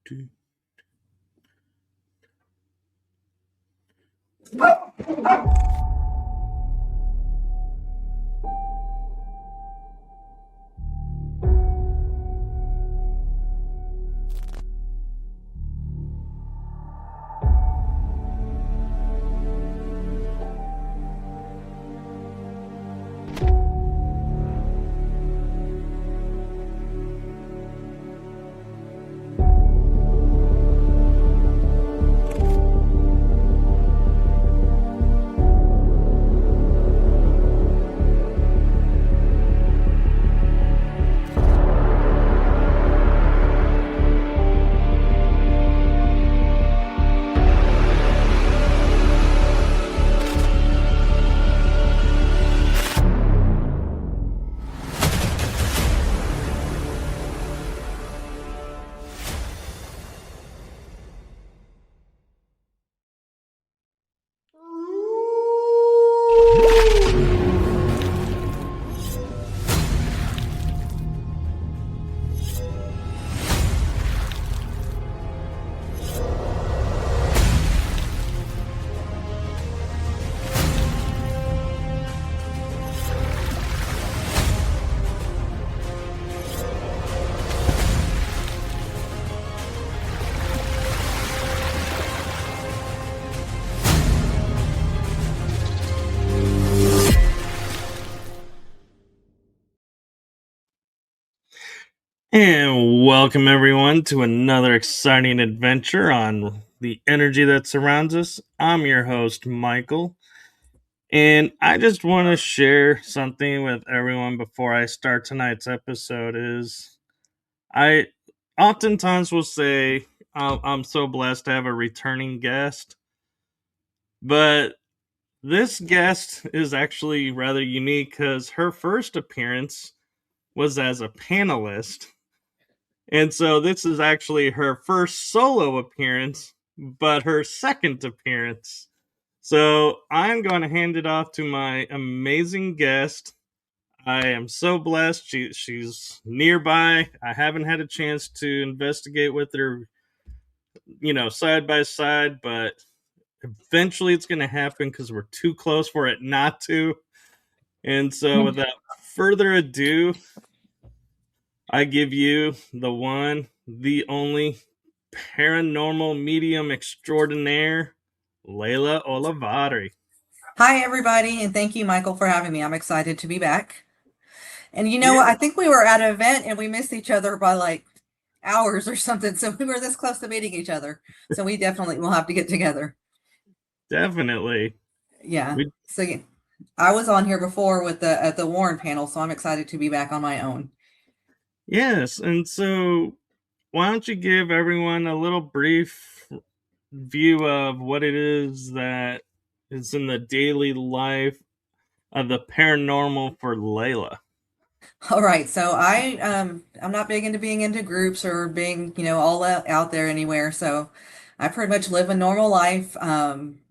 And welcome everyone to another exciting adventure on the energy that surrounds us. I'm your host, Michael, and I just want to share something with everyone before I start tonight's episode. I oftentimes will say I'm so blessed to have a returning guest, but this guest is actually rather unique because her first appearance was as a panelist. And so this is actually her first solo appearance, but her second appearance. So I'm going to hand it off to my amazing guest. I am so blessed. She's nearby. I haven't had a chance to investigate with her, side by side, but eventually it's going to happen because we're too close for it not to. And so without further ado, I give you the one, the only paranormal medium extraordinaire, Leila Olivarri. Hi, everybody, and thank you, Michael, for having me. I'm excited to be back. And you know what? I think we were at an event and we missed each other by like hours or something. So we were this close to meeting each other. So we definitely will have to get together. Definitely. Yeah. So I was on here before with at the Warren panel, so I'm excited to be back on my own. Yes, and so why don't you give everyone a little brief view of what it is that is in the daily life of the paranormal for Leila? All right, so I'm not big into being into groups or being all out there anywhere. So I pretty much live a normal life,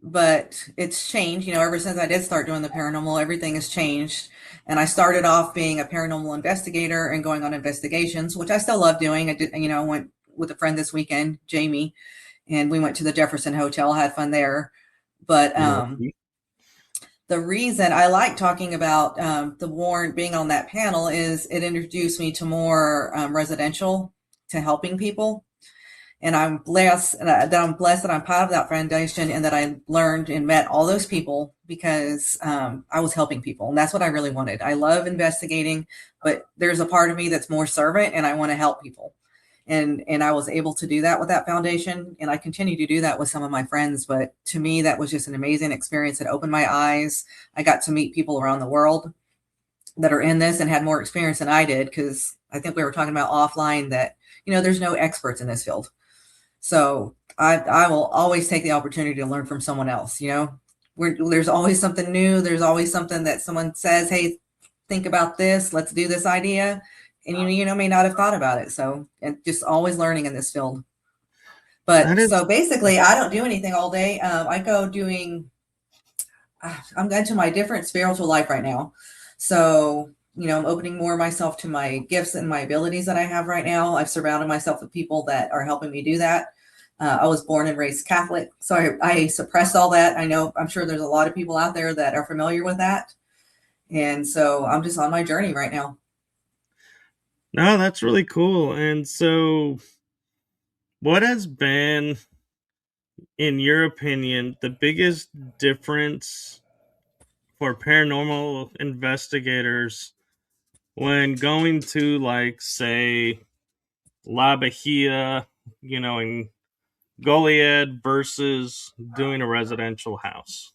but it's changed. Ever since I did start doing the paranormal, everything has changed. And I started off being a paranormal investigator and going on investigations, which I still love doing. I did, I went with a friend this weekend, Jamie, and we went to the Jefferson Hotel, had fun there. But the reason I like talking about the Warren being on that panel is it introduced me to more residential to helping people. And I'm blessed that I'm part of that foundation and that I learned and met all those people because I was helping people. And that's what I really wanted. I love investigating, but there's a part of me that's more servant and I want to help people. And I was able to do that with that foundation. And I continue to do that with some of my friends. But to me, that was just an amazing experience. It opened my eyes. I got to meet people around the world that are in this and had more experience than I did. Because I think we were talking about offline that, there's no experts in this field. So I will always take the opportunity to learn from someone else. There's always something new. There's always something that someone says, hey, think about this. Let's do this idea. And may not have thought about it. So and just always learning in this field. But so basically, I don't do anything all day. I go doing. I'm into my different spiritual life right now. So I'm opening more of myself to my gifts and my abilities that I have right now. I've surrounded myself with people that are helping me do that. I was born and raised Catholic, so I suppressed all that. I'm sure there's a lot of people out there that are familiar with that. And so I'm just on my journey right now. No, that's really cool. And so, what has been, in your opinion, the biggest difference for paranormal investigators when going to, like, say, La Bahia, in Goliad versus doing a residential house?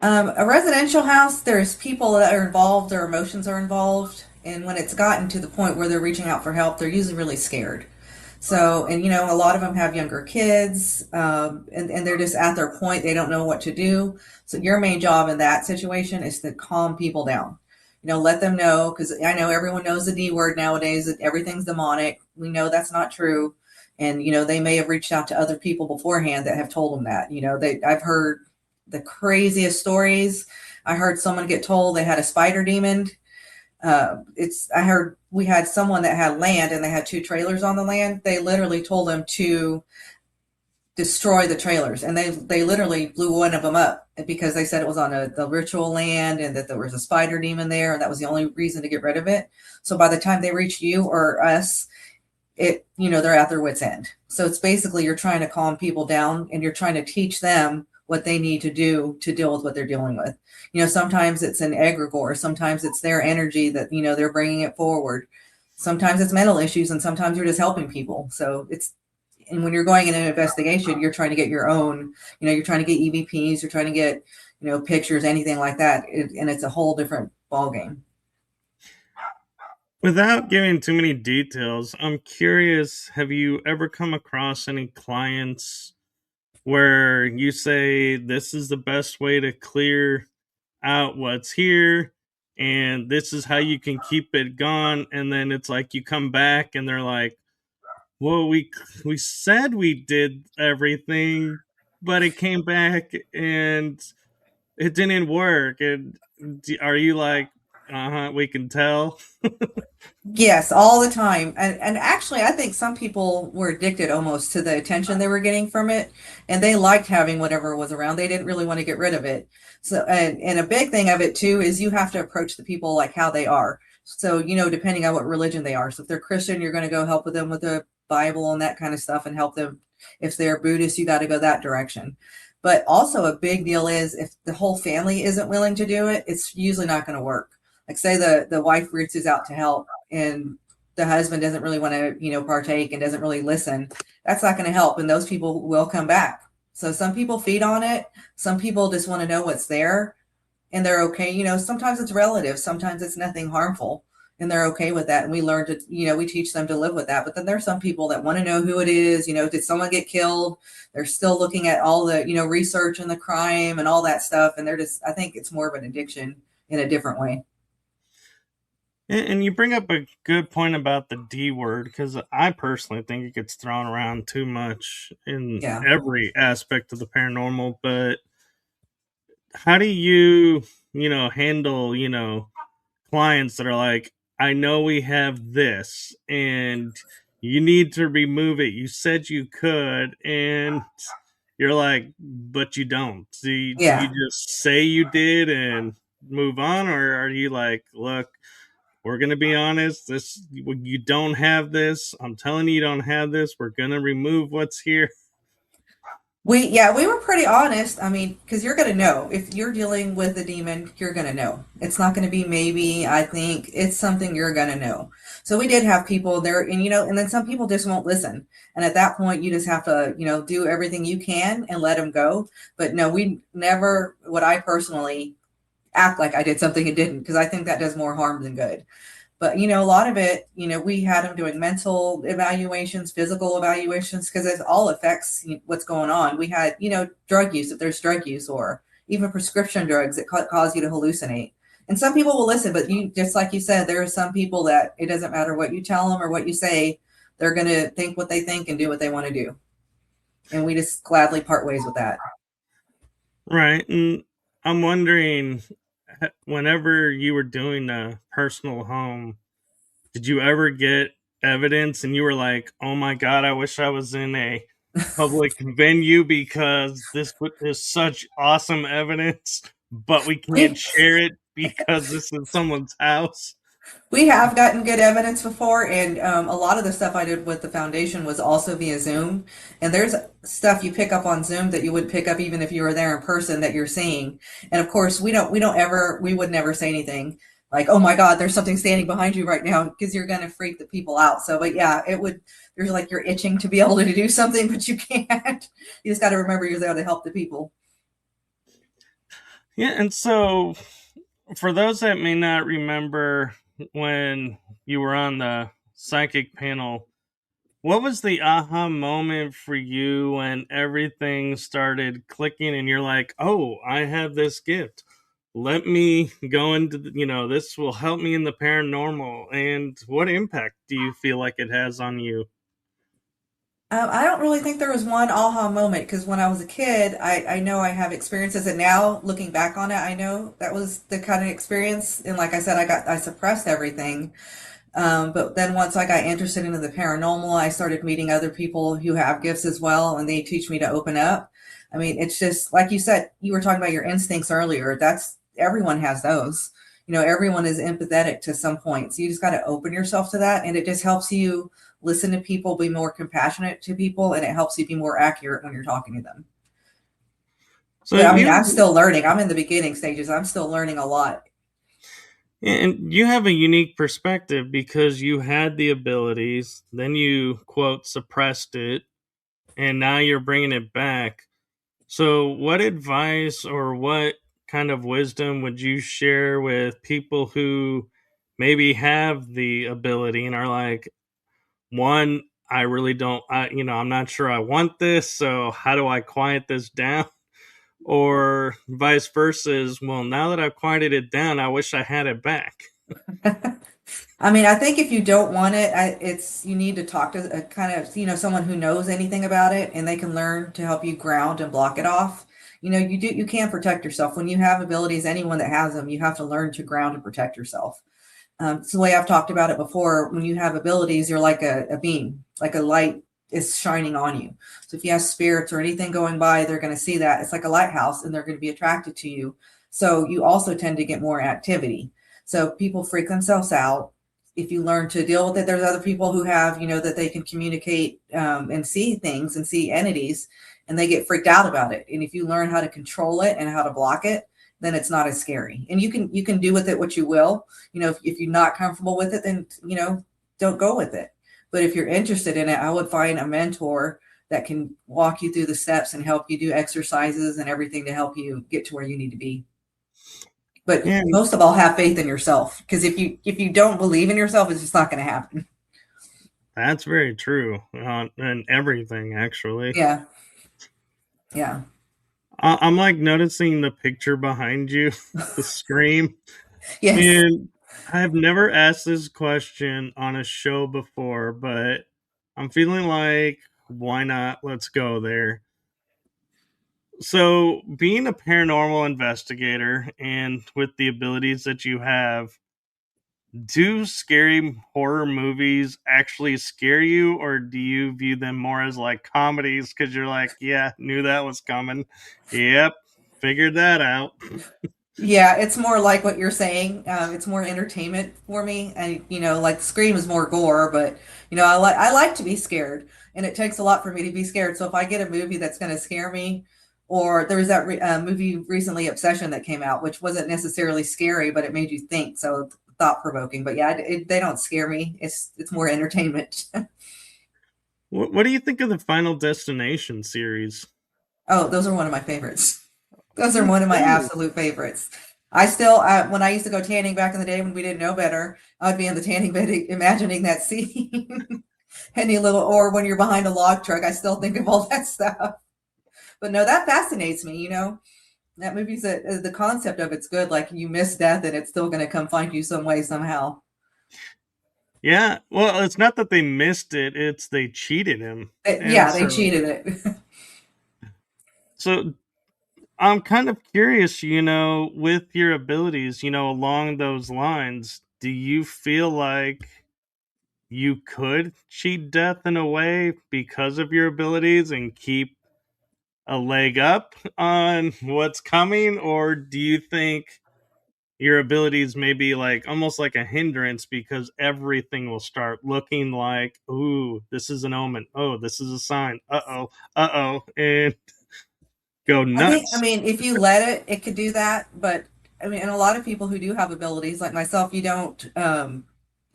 A residential house, there's people that are involved, their emotions are involved. And when it's gotten to the point where they're reaching out for help, they're usually really scared. So, and a lot of them have younger kids, and they're just at their point. They don't know what to do. So, your main job in that situation is to calm people down. Let them know, because I know everyone knows the D word nowadays, that everything's demonic. We know that's not true. And, they may have reached out to other people beforehand that have told them that. I've heard the craziest stories. I heard someone get told they had a spider demon. I heard we had someone that had land and they had two trailers on the land. They literally told them to destroy the trailers, and they literally blew one of them up because they said it was on the ritual land and that there was a spider demon there, and that was the only reason to get rid of it. So by the time they reach you or us, they're at their wits end. So it's basically you're trying to calm people down and you're trying to teach them what they need to do to deal with what they're dealing with. Sometimes it's an egregore, sometimes it's their energy that they're bringing it forward, sometimes it's mental issues, and sometimes you're just helping people. So it's and when you're going in an investigation, you're trying to get your own, you're trying to get EVPs, you're trying to get pictures, anything like that, and it's a whole different ball game. Without giving too many details, I'm curious, have you ever come across any clients where you say this is the best way to clear out what's here and this is how you can keep it gone, and then it's like you come back and they're like, well, we said we did everything, but it came back and it didn't work? And are you like, uh-huh, we can tell? Yes, all the time. And actually, I think some people were addicted almost to the attention they were getting from it, and they liked having whatever was around. They didn't really want to get rid of it. So, and a big thing of it too is you have to approach the people like how they are. So, depending on what religion they are. So, if they're Christian, you're going to go help with them with the Bible and that kind of stuff and help them. If they're Buddhist, you got to go that direction. But also, a big deal is if the whole family isn't willing to do it, it's usually not going to work. Like, say the wife reaches out to help and the husband doesn't really want to partake and doesn't really listen, that's not going to help, and those people will come back. So some people feed on it, some people just want to know what's there, and they're okay. Sometimes it's relative, sometimes it's nothing harmful, and they're okay with that, and we learn to we teach them to live with that. But then there's some people that want to know who it is. Did someone get killed? They're still looking at all the research and the crime and all that stuff, and they're just, I think it's more of an addiction in a different way. And you bring up a good point about the D word, because I personally think it gets thrown around too much in Yeah. every aspect of the paranormal. But how do you, handle, clients that are like, I know we have this and you need to remove it. You said you could, and you're like, but you don't. Do you Yeah. just say you did and move on? Or are you like, look, we're going to be honest, this, you don't have this. I'm telling you, you don't have this. We're going to remove what's here. We were pretty honest. I mean, because you're gonna know if you're dealing with a demon, you're gonna know. It's not gonna be maybe. I think it's something you're gonna know. So we did have people there, and and then some people just won't listen. And at that point, you just have to do everything you can and let them go. But no, we never would. I personally act like I did something and didn't, because I think that does more harm than good. But a lot of it, we had them doing mental evaluations, physical evaluations, because it all affects what's going on. We had drug use, if there's drug use, or even prescription drugs that cause you to hallucinate. And some people will listen, but you, just like you said, there are some people that it doesn't matter what you tell them or what you say, they're going to think what they think and do what they want to do, and we just gladly part ways with that. Right. And I'm wondering, whenever you were doing a personal home, did you ever get evidence and you were like, "Oh my god, I wish I was in a public venue because is such awesome evidence, but we can't We share it because this is someone's house." We have gotten good evidence before, and a lot of the stuff I did with the foundation was also via Zoom. And there's stuff you pick up on Zoom that you would pick up even if you were there in person that you're seeing. And of course, we would never say anything like, "Oh my God, there's something standing behind you right now," because you're going to freak the people out. So, but yeah, it would. There's like you're itching to be able to do something, but you can't. You just got to remember you're there to help the people. Yeah, and so for those that may not remember when you were on the psychic panel, what was the aha moment for you when everything started clicking and you're like, "Oh, I have this gift. Let me go into, this will help me in the paranormal." And what impact do you feel like it has on you? I don't really think there was one aha moment because when I was a kid, I know I have experiences, and now looking back on it, I know that was the kind of experience. And like I said, I suppressed everything. But then once I got interested into the paranormal, I started meeting other people who have gifts as well, and they teach me to open up. I mean, it's just like you said, you were talking about your instincts earlier. That's everyone has those. Everyone is empathetic to some point. So you just got to open yourself to that, and it just helps you listen to people, be more compassionate to people, and it helps you be more accurate when you're talking to them. So But I mean, you I'm still learning. I'm in the beginning stages. I'm still learning a lot. and you have a unique perspective because you had the abilities, then you quote suppressed it, and now you're bringing it back. So, what advice or what kind of wisdom would you share with people who maybe have the ability and are like, one, I really don't, I'm not sure I want this. So, how do I quiet this down? Or vice versa, is, well, now that I've quieted it down, I wish I had it back. I mean, I think if you don't want it, it's you need to talk to a kind of someone who knows anything about it, and they can learn to help you ground and block it off. You can protect yourself when you have abilities. Anyone that has them, you have to learn to ground and protect yourself. It's the way I've talked about it before. When you have abilities, you're like a beam, like a light is shining on you. So if you have spirits or anything going by, they're going to see that. It's like a lighthouse, and they're going to be attracted to you. So you also tend to get more activity. So people freak themselves out. If you learn to deal with it, there's other people who have, that they can communicate and see things and see entities, and they get freaked out about it. And if you learn how to control it and how to block it, then it's not as scary. And you can do with it what you will. If you're not comfortable with it, then don't go with it. But if you're interested in it, I would find a mentor that can walk you through the steps and help you do exercises and everything to help you get to where you need to be. But Yeah, most of all, have faith in yourself, because if you don't believe in yourself, it's just not going to happen. that's very true and everything, actually. Yeah, yeah, I'm like noticing the picture behind you, the scream. yes. And I've never asked this question on a show before, but I'm feeling like, why not? Let's go there. So, being a paranormal investigator and with the abilities that you have, do scary horror movies actually scare you, or do you view them more as like comedies because you're like, yeah, knew that was coming? Yep, figured that out. Yeah, it's more like what you're saying. It's more entertainment for me, and like Scream is more gore, but I like to be scared, and it takes a lot for me to be scared. So if I get a movie that's going to scare me, or there was that movie recently, Obsession, that came out, which wasn't necessarily scary, but it made you think, so thought provoking. But yeah, they don't scare me. It's more entertainment. What do you think of the Final Destination series? Oh, those are one of my favorites. Those are one of my absolute favorites. When I used to go tanning back in the day when we didn't know better, I would be in the tanning bed imagining that scene. Or when you're behind a log truck, I still think of all that stuff. But no, that fascinates me. That the concept of it's good. Like you miss death and it's still going to come find you some way, somehow. Yeah, well, it's not that they missed it, it's they cheated him. And Yeah, they so cheated it. so I'm kind of curious, with your abilities, along those lines, do you feel like you could cheat death in a way because of your abilities and keep a leg up on what's coming? Or do you think your abilities may be like almost like a hindrance because everything will start looking like, ooh, this is an omen. Oh, this is a sign. Uh oh, and go I think, I nuts. mean, if you let it, it could do that. But I mean, and a lot of people who do have abilities, like myself, you don't,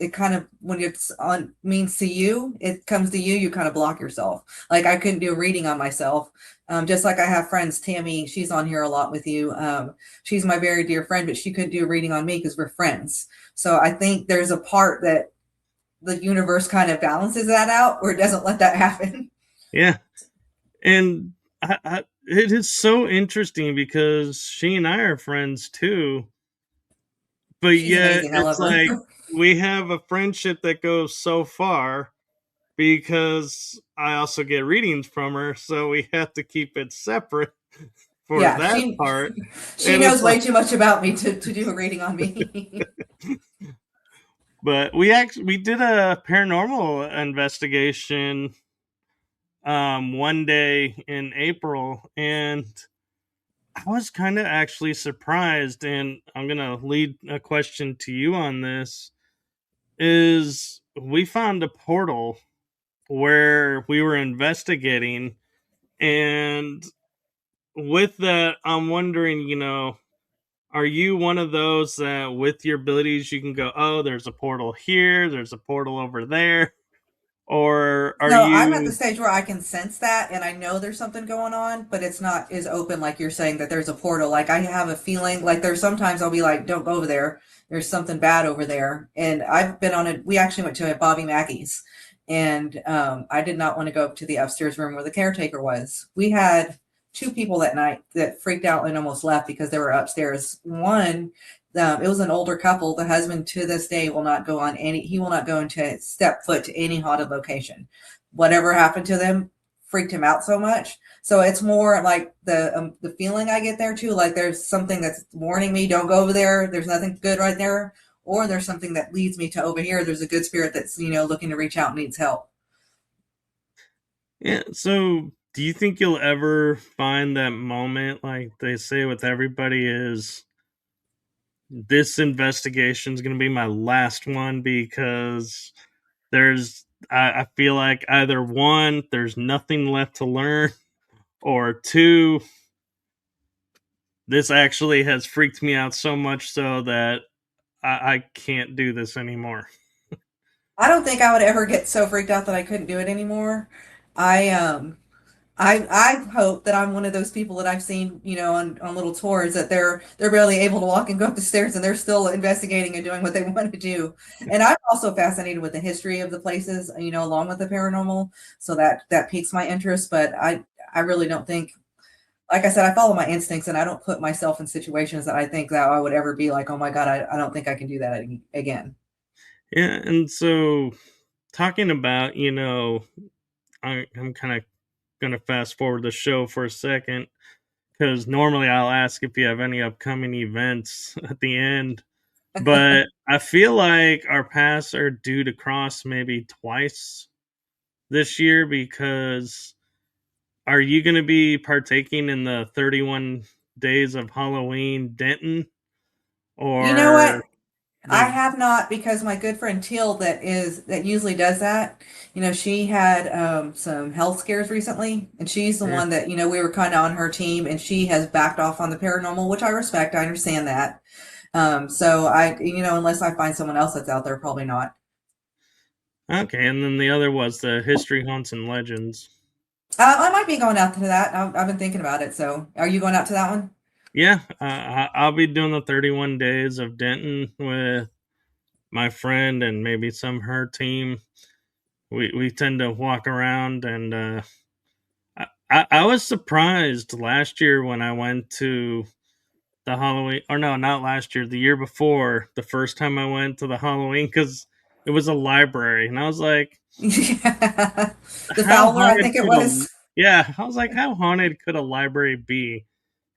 it kind of, when it's on means to you, it comes to you, you kind of block yourself. Like I couldn't do a reading on myself. Just like I have friends, Tammy, she's on here a lot with you. She's my very dear friend, but she couldn't do a reading on me because we're friends. So I think there's a part that the universe kind of balances that out or it doesn't let that happen. Yeah. And it is so interesting because she and I are friends too, but She's yet amazing. I it's love her. like we have a friendship that goes so far because I also get readings from her, so we have to keep it separate for Yeah, that part. she And it's knows like, way too much about me to do a reading on me. but we did a paranormal investigation one day in April, and I was kind of actually surprised, and I'm gonna lead a question to you on this. Is we found a portal where we were investigating, and with that, I'm wondering, are you one of those that with your abilities you can go, oh, there's a portal here, there's a portal over there, or are So I'm at the you? stage where I can sense that and I know there's something going on, but it's not as open like you're saying that there's a portal. Like I have a feeling like there's sometimes I'll be like, don't go over there. There's something bad over there. And I've been on it. We actually went to a Bobby Mackey's and I did not want to go up to the upstairs room where the caretaker was. We had two people that night that freaked out and almost left because they were upstairs. One, it was an older couple. The husband to this day will not go on any, he will not go into step foot to any haunted location. Whatever happened to them freaked him out so much. So it's more like the feeling I get there too, like there's something that's warning me, don't go over there. There's nothing good right there, or there's something that leads me to over here. There's a good spirit that's looking to reach out and needs help. Yeah, so do you think you'll ever find that moment like they say with everybody is this investigation is going to be my last one because I feel like either one, there's nothing left to learn, or two, this actually has freaked me out so much so that I can't do this anymore. I don't think I would ever get so freaked out that I couldn't do it anymore. I I hope that I'm one of those people that I've seen, on little tours that they're barely able to walk and go up the stairs and they're still investigating and doing what they want to do. And I'm also fascinated with the history of the places, along with the paranormal. So that piques my interest. But I really don't think, like I said, I follow my instincts and I don't put myself in situations that I think that I would ever be like, oh my God, I don't think I can do that again. Yeah, and so talking about, I'm kind of going to fast forward the show for a second because normally I'll ask if you have any upcoming events at the end. But I feel like our paths are due to cross maybe twice this year because are you going to be partaking in the 31 days of Halloween Denton You know or what? I the have not because my good friend Teal that usually does that. She had some health scares recently, and she's the yeah. one that we were kind of on her team, and she has backed off on the paranormal, which I respect. I understand that. So unless I find someone else that's out there, probably not. Okay, and then the other was the History Haunts and Legends. I might be going out to that. I've been thinking about it. So, are you going out to that one? Yeah, I'll be doing the 31 days of Denton with my friend and maybe some of her team. We tend to walk around, and I was surprised last year when I went to the Halloween, or no, not last year, the year before, the first time I went to the Halloween because it was a library, and I was like, Yeah. The how Fowler, I haunted think it could a was. yeah, I was like, how haunted could a library be?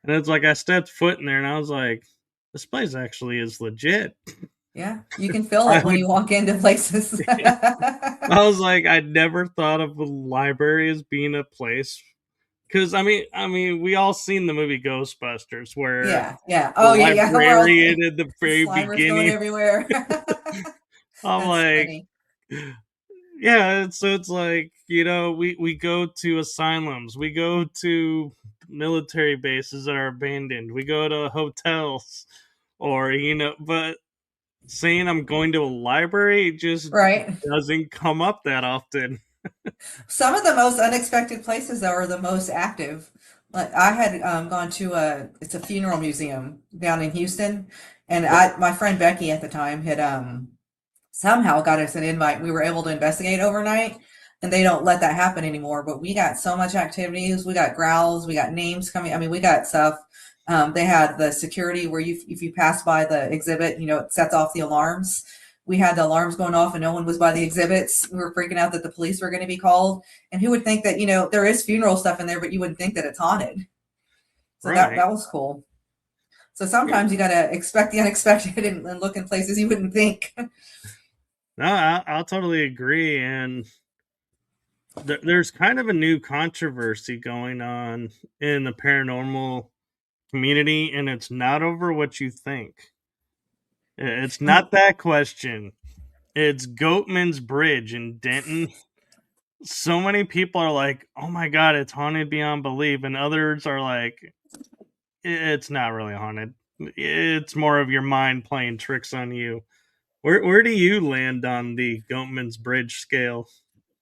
And it's like I stepped foot in there and I was like, this place actually is legit. Yeah, you can feel I it when would you walk into places. I was like, I never thought of the library as being a place because I mean, we all seen the movie Ghostbusters where Yeah, yeah. the Oh, yeah, yeah. We're all librarian in the the very Slimer's going beginning. everywhere. I'm That's like, funny. yeah. So it's like we go to asylums, we go to military bases that are abandoned, we go to hotels, or but saying I'm going to a library just Right. doesn't come up that often. Some of the most unexpected places though are the most active. Like I had gone to it's a funeral museum down in Houston, and Yep. my friend Becky at the time had somehow got us an invite. We were able to investigate overnight, and they don't let that happen anymore. But we got so much activities. We got growls. We got names coming. I mean, we got stuff. They had the security where if you pass by the exhibit, it sets off the alarms. We had the alarms going off and no one was by the exhibits. We were freaking out that the police were going to be called. And who would think that, there is funeral stuff in there, but you wouldn't think that it's haunted. So that Right. that was cool. So sometimes you got to expect the unexpected and look in places you wouldn't think. No, I'll totally agree. And there's kind of a new controversy going on in the paranormal community, and it's not over what you think. It's not that question. It's Goatman's Bridge in Denton. So many people are like, "Oh my god, it's haunted beyond belief," and others are like, "It's not really haunted. It's more of your mind playing tricks on you." Where do you land on the Goatman's Bridge scale?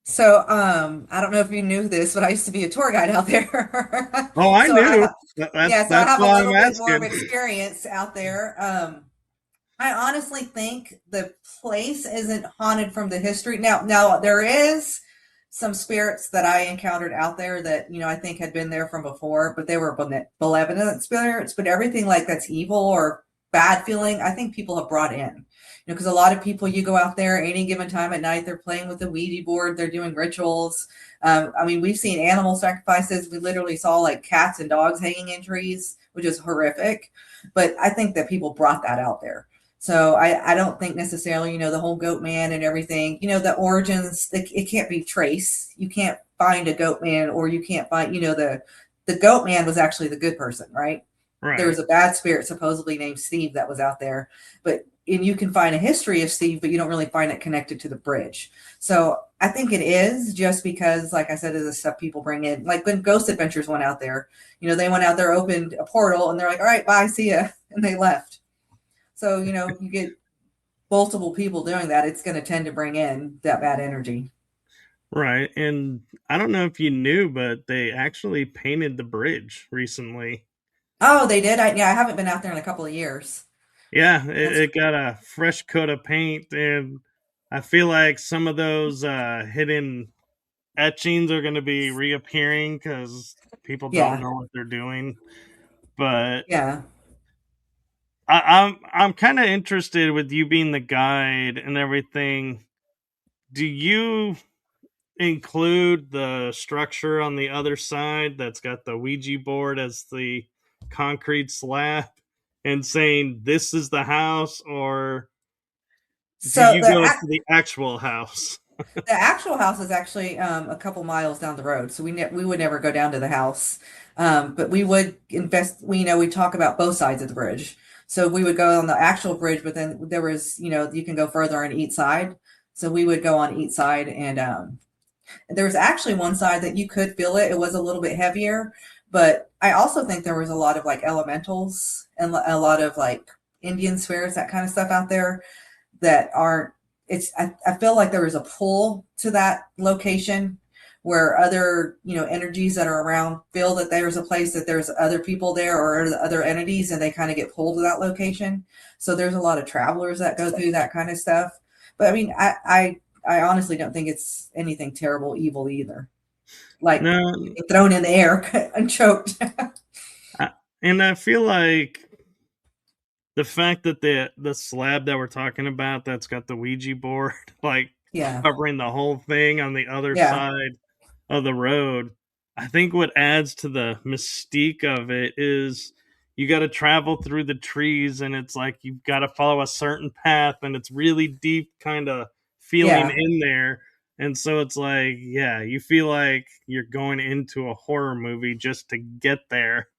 So, I don't know if you knew this, but I used to be a tour guide out there. Oh, I So knew. yeah, so I That's have a why I'm little bit more of asking. experience out there. I honestly think the place isn't haunted from the history. Now there is some spirits that I encountered out there that, I think had been there from before, but they were benevolent spirits, but everything like that's evil or bad feeling, I think people have brought in. Because a lot of people, you go out there any given time at night, they're playing with the Ouija board, they're doing rituals. I mean, we've seen animal sacrifices. We literally saw like cats and dogs hanging in trees, which is horrific. But I think that people brought that out there. So I don't think necessarily, the whole goat man and everything, the origins, it can't be traced. You can't find a goat man, or you can't find, the goat man was actually the good person, right? There was Right. a bad spirit supposedly named Steve that was out there, and you can find a history of Steve, but you don't really find it connected to the bridge. So I think it is just because, like I said, of the stuff people bring in. Like when Ghost Adventures went out there, they went out there, opened a portal, and they're like, "All right, bye, see ya," and they left. So, you get multiple people doing that, it's going to tend to bring in that bad energy. Right. And I don't know if you knew, but they actually painted the bridge recently. Oh, they did? Yeah, I haven't been out there in a couple of years. Yeah, That's, it got a fresh coat of paint, and I feel like some of those hidden etchings are going to be reappearing because people don't yeah, know what they're doing. But yeah. I'm kind of interested with you being the guide and everything. Do you include the structure on the other side that's got the Ouija board as the concrete slab and saying this is the house, or do So you go to the actual house? the actual house is actually a couple miles down the road, so we would never go down to the house, but we would invest. We talk about both sides of the bridge, so we would go on the actual bridge, but then there was you can go further on each side, so we would go on each side, and there was actually one side that you could feel it. It was a little bit heavier, but I also think there was a lot of like elementals and a lot of like Indian spirits, that kind of stuff out there that aren't. I feel like there was a pull to that location where other energies that are around feel that there's a place that there's other people there or other entities, and they kind of get pulled to that location. So there's a lot of travelers that go through that kind of stuff. But I mean, I honestly don't think it's anything terrible, evil either. Like No, thrown in the air and choked. I, and I feel like the fact that the slab that we're talking about that's got the Ouija board like Yeah, covering the whole thing on the other yeah. side of the road, I think what adds to the mystique of it is you got to travel through the trees, and it's like you've got to follow a certain path, and it's really deep kind of feeling Yeah. in there. And so it's like, yeah, you feel like you're going into a horror movie just to get there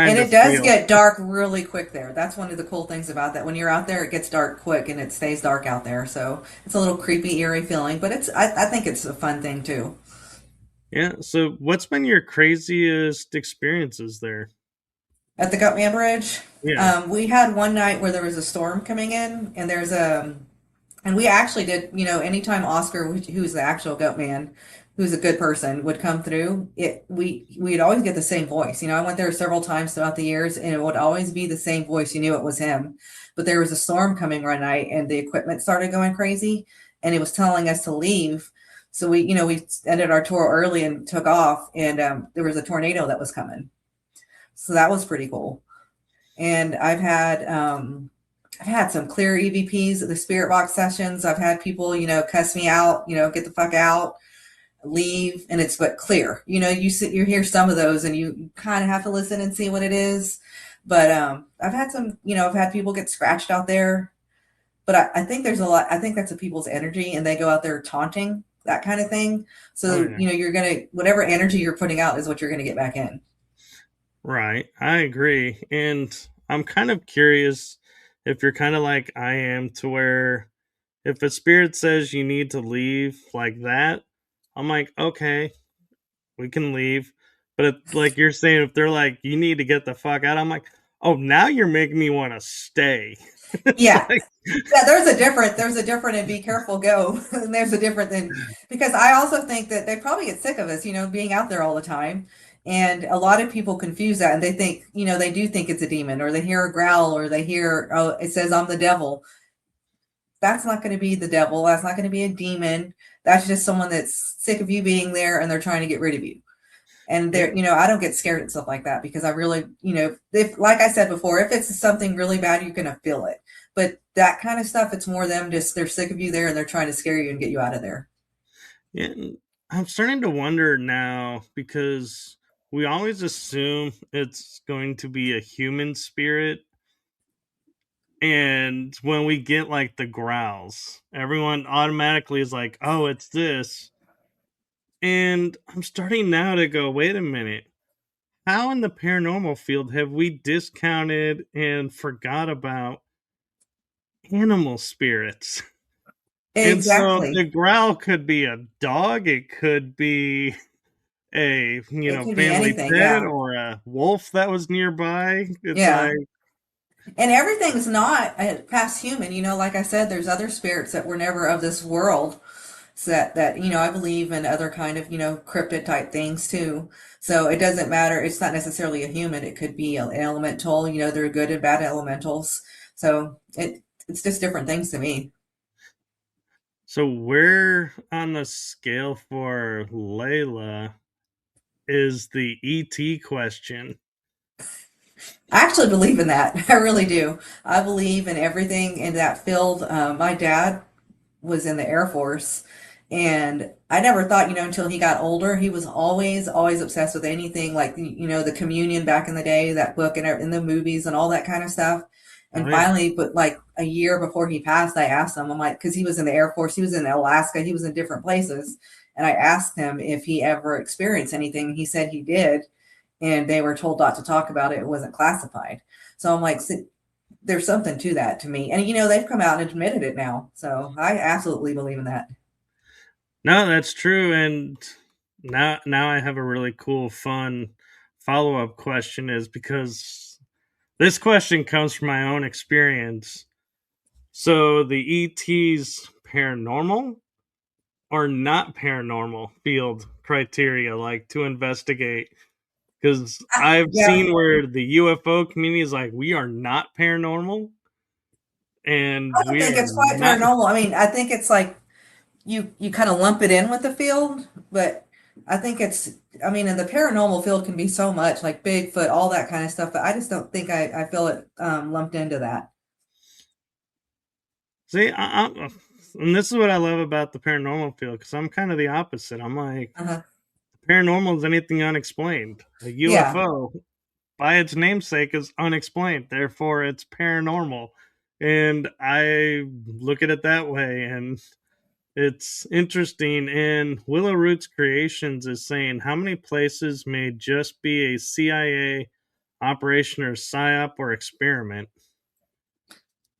And kind of it does feel. get dark really quick there. That's one of the cool things about that. When you're out there, it gets dark quick and it stays dark out there. So it's a little creepy, eerie feeling, but I think it's a fun thing too. Yeah. So what's been your craziest experiences there? At the Gutman Bridge, Yeah. we had one night where there was a storm coming in, and and we actually did, anytime Oscar, who's the actual goat man, who's a good person, would come through, we'd always get the same voice. I went there several times throughout the years, and it would always be the same voice. You knew it was him. But there was a storm coming one night, and the equipment started going crazy, and it was telling us to leave. So we ended our tour early and took off, and there was a tornado that was coming. So that was pretty cool. And I've had some clear EVPs at the spirit box sessions. I've had people, cuss me out, get the fuck out, leave, and it's but clear. You hear some of those, and you kind of have to listen and see what it is. But I've had some, I've had people get scratched out there. But I think there's a lot. I think that's a people's energy, and they go out there taunting that kind of thing. Oh So yeah. you're gonna whatever energy you're putting out is what you're gonna get back in. Right. I agree. And I'm kind of curious if you're kind of like I am, to where if a spirit says you need to leave like that, I'm like, okay, we can leave. But like you're saying, if they're like, you need to get the fuck out, I'm like, oh, now you're making me want to stay. It's Yeah, like, yeah, there's a different and be careful go. And there's a different than because I also think that they probably get sick of us, being out there all the time. And a lot of people confuse that and they think, they do think it's a demon or they hear a growl or they hear, oh, it says I'm the devil. That's not going to be the devil. That's not going to be a demon. That's just someone that's sick of you being there and they're trying to get rid of you. And yeah, I don't get scared at stuff like that because I really, if like I said before, if it's something really bad, you're gonna feel it. But that kind of stuff, it's more them just they're sick of you there and they're trying to scare you and get you out of there. yeah. And I'm starting to wonder now, because we always assume it's going to be a human spirit. And when we get like the growls, everyone automatically is like, oh, it's this. And I'm starting now to go, wait a minute. How in the paranormal field have we discounted and forgot about animal spirits? And so Exactly. the growl could be a dog, it could be a, It could be family anything. pet, Yeah. or a wolf that was nearby. It's like, Yeah. And everything's not past human. Like I said, there's other spirits that were never of this world. So that I believe in other kind of cryptid type things too. So it doesn't matter. It's not necessarily a human. It could be an elemental. There are good and bad elementals. So it's just different things to me. so where on the scale for Layla is the ET question? I actually believe in that. I really do. I believe in everything in that field. My dad was in the Air Force. And I never thought, until he got older, he was always obsessed with anything like, the communion back in the day, that book and the movies and all that kind of stuff. Oh And yeah. finally, but like a year before he passed, I asked him, I'm like, because he was in the Air Force, he was in Alaska, he was in different places. And I asked him if he ever experienced anything. He said he did. And they were told not to talk about it. It wasn't classified. So I'm like, there's something to that to me. And they've come out and admitted it now. So I absolutely believe in that. No, that's true. And now I have a really cool, fun follow-up question, is because this question comes from my own experience. So the ET's paranormal or not paranormal field criteria, like to investigate? Because I've Yeah, seen where the UFO community is like, we are not paranormal, and I don't we think are it's quite not. paranormal. I mean, I think it's like you kind of lump it in with the field, but I think it's I mean, in the paranormal field can be so much like Bigfoot, all that kind of stuff, but I just don't think I feel it lumped into that. See, and this is what I love about the paranormal field, because I'm kind of the opposite. I'm like, Uh-huh. paranormal is anything unexplained. A Yeah. UFO, by its namesake, is unexplained. Therefore, it's paranormal. And I look at it that way. And it's interesting. And Willow Roots Creations is saying how many places may just be a CIA operation or psyop or experiment.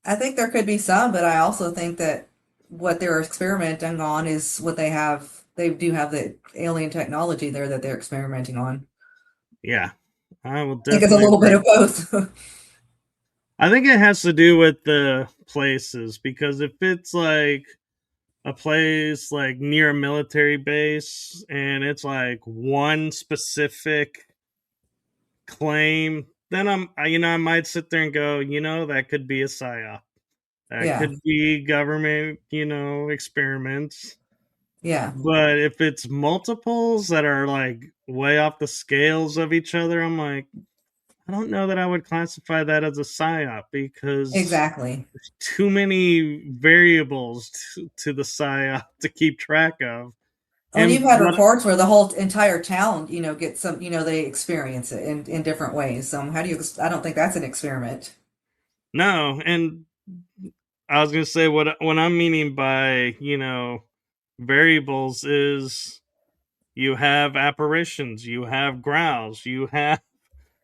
I think there could be some, but I also think that what they're experimenting on is what they have. They do have the alien technology there that they're experimenting on. Yeah, I will I think it's a definitely little bit agree. of both. I think it has to do with the places because if it's like a place like near a military base and it's like one specific claim, then I might sit there and go, that could be a psyop. That Yeah. could be government, experiments. Yeah. But if it's multiples that are like way off the scales of each other, I'm like, I don't know that I would classify that as a psyop because Exactly. there's too many variables to the psyop to keep track of. Well, and you've And had what reports where the whole entire town, gets some, they experience it in different ways. So how do you, I don't think that's an experiment. no, and I was gonna say what I'm meaning by variables is you have apparitions, you have growls, you have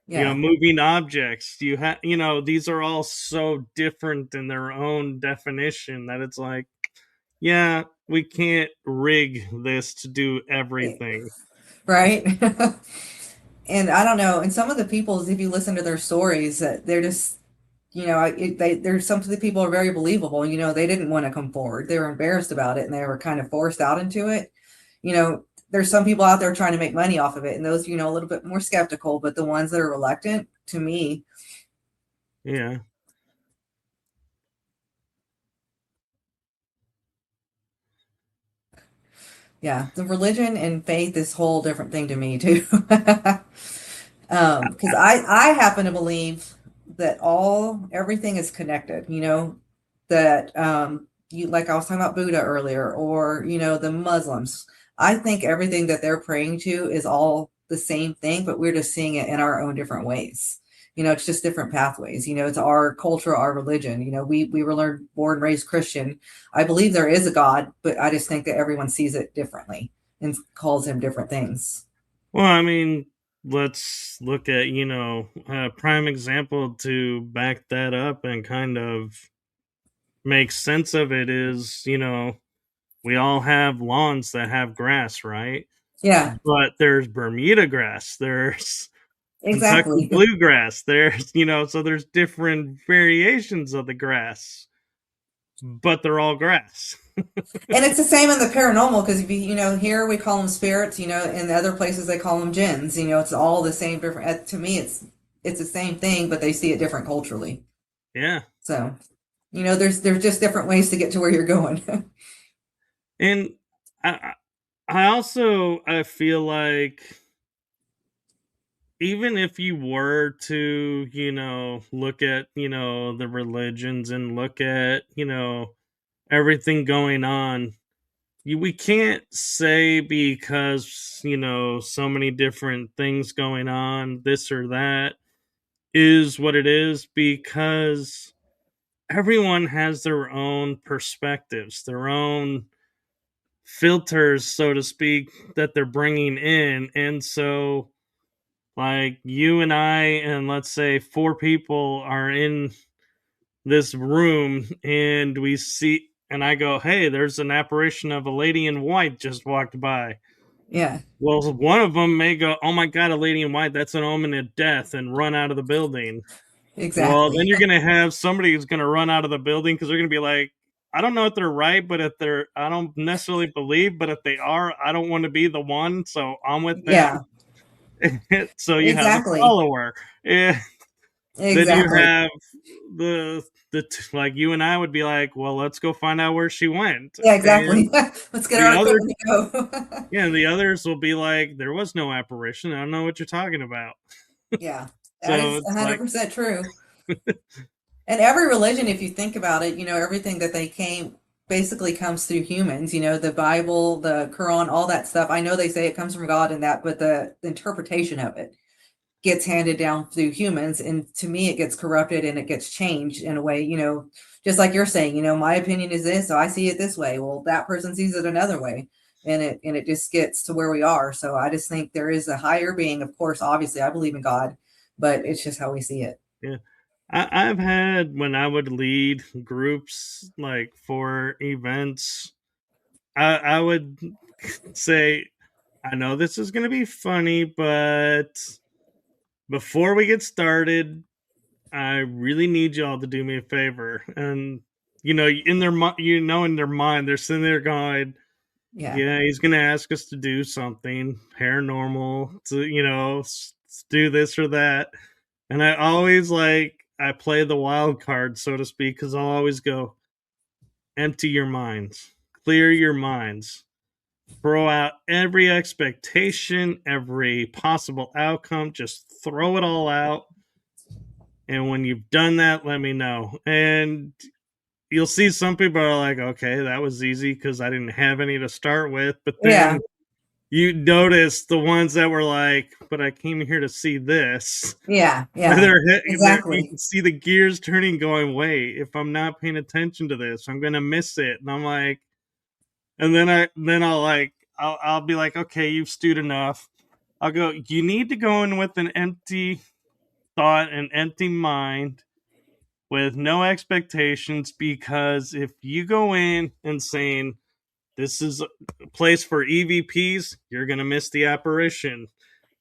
Yeah. moving objects, you have these are all so different in their own definition that it's like, yeah, we can't rig this to do Eh, everything. right. And I don't know. And some of the people's, if you listen to their stories, they're just, there's some of the people are very believable. They didn't want to come forward. They were embarrassed about it and they were kind of forced out into it. There's some people out there trying to make money off of it. And those, a little bit more skeptical, but the ones that are reluctant, to me, Yeah. yeah, the religion and faith is a whole different thing to me too. Because I happen to believe that everything is connected. That you like I was talking about Buddha earlier, or the Muslims. I think everything that they're praying to is all the same thing, but we're just seeing it in our own different ways. It's just different pathways. It's our culture, our religion. We were learned, born, raised Christian. I believe there is a God, but I just think that everyone sees it differently and calls him different things. Well, I mean, let's look at, a prime example to back that up and kind of make sense of it is, we all have lawns that have grass, right? Yeah, But there's Bermuda grass, there's Kentucky exactly. bluegrass, there's, so there's different variations of the grass, but they're all grass. And it's the same in the paranormal because here we call them spirits, in the other places they call them jinns. It's all the same different. To me, it's the same thing, but they see it different culturally. Yeah. So there's just different ways to get to where you're going. And I I feel like even if you were to, look at, the religions and look at, everything going on, we can't say because, so many different things going on, this or that is what it is because everyone has their own perspectives, their own filters, so to speak, that they're bringing in. And so, like, you and I, and let's say four people are in this room, and we see, and I go, hey, there's an apparition of a lady in white just walked by. Yeah, Well, one of them may go, oh my God, a lady in white, that's an omen of death, and run out of the building. Well, then exactly. you're going to have somebody who's going to run out of the building because they're going to be like, I don't know if they're right, but if they're, I don't necessarily believe, but if they are, I don't want to be the one, so I'm with them. Yeah, So you have the exactly, follower. Eh, then you exactly. have like you and I would be like, well, let's go find out where she went, Yeah, and exactly. Let's get the our other, equipment and go. yeah, the others will be like, there was no apparition. I don't know what you're talking about. Yeah, that So is it's like, 100% true. And every religion, if you think about it, everything that they came, basically comes through humans, the Bible, the Quran, all that stuff. I know they say it comes from God and that, but the interpretation of it gets handed down through humans. And to me, it gets corrupted and it gets changed in a way, just like you're saying, my opinion is this, so I see it this way. Well, that person sees it another way. And it just gets to where we are. So I just think there is a higher being. Of course, obviously, I believe in God, but it's just how we see it. Yeah. I've had when I would lead groups like for events, I would say, I know this is going to be funny, but before we get started, I really need y'all to do me a favor. And in their in their mind, they're sitting there going, Yeah. "Yeah, he's going to ask us to do something paranormal, to do this or that." And I always I play the wild card, so to speak, because I'll always go, empty your minds, clear your minds, throw out every expectation, every possible outcome, just throw it all out. And when you've done that, let me know. And you'll see some people are like, okay, that was easy because I didn't have any to start with. But Yeah. then you notice the ones that were like, but I came here to see this. Yeah. Where Yeah. you Exactly. can see the gears turning, going, wait, if I'm not paying attention to this, I'm gonna miss it. And I'm like, and then I'll be like, okay, you've stewed enough. I'll go, you need to go in with an empty thought, an empty mind, with no expectations, because if you go in and saying this is a place for EVPs, you're gonna miss the apparition.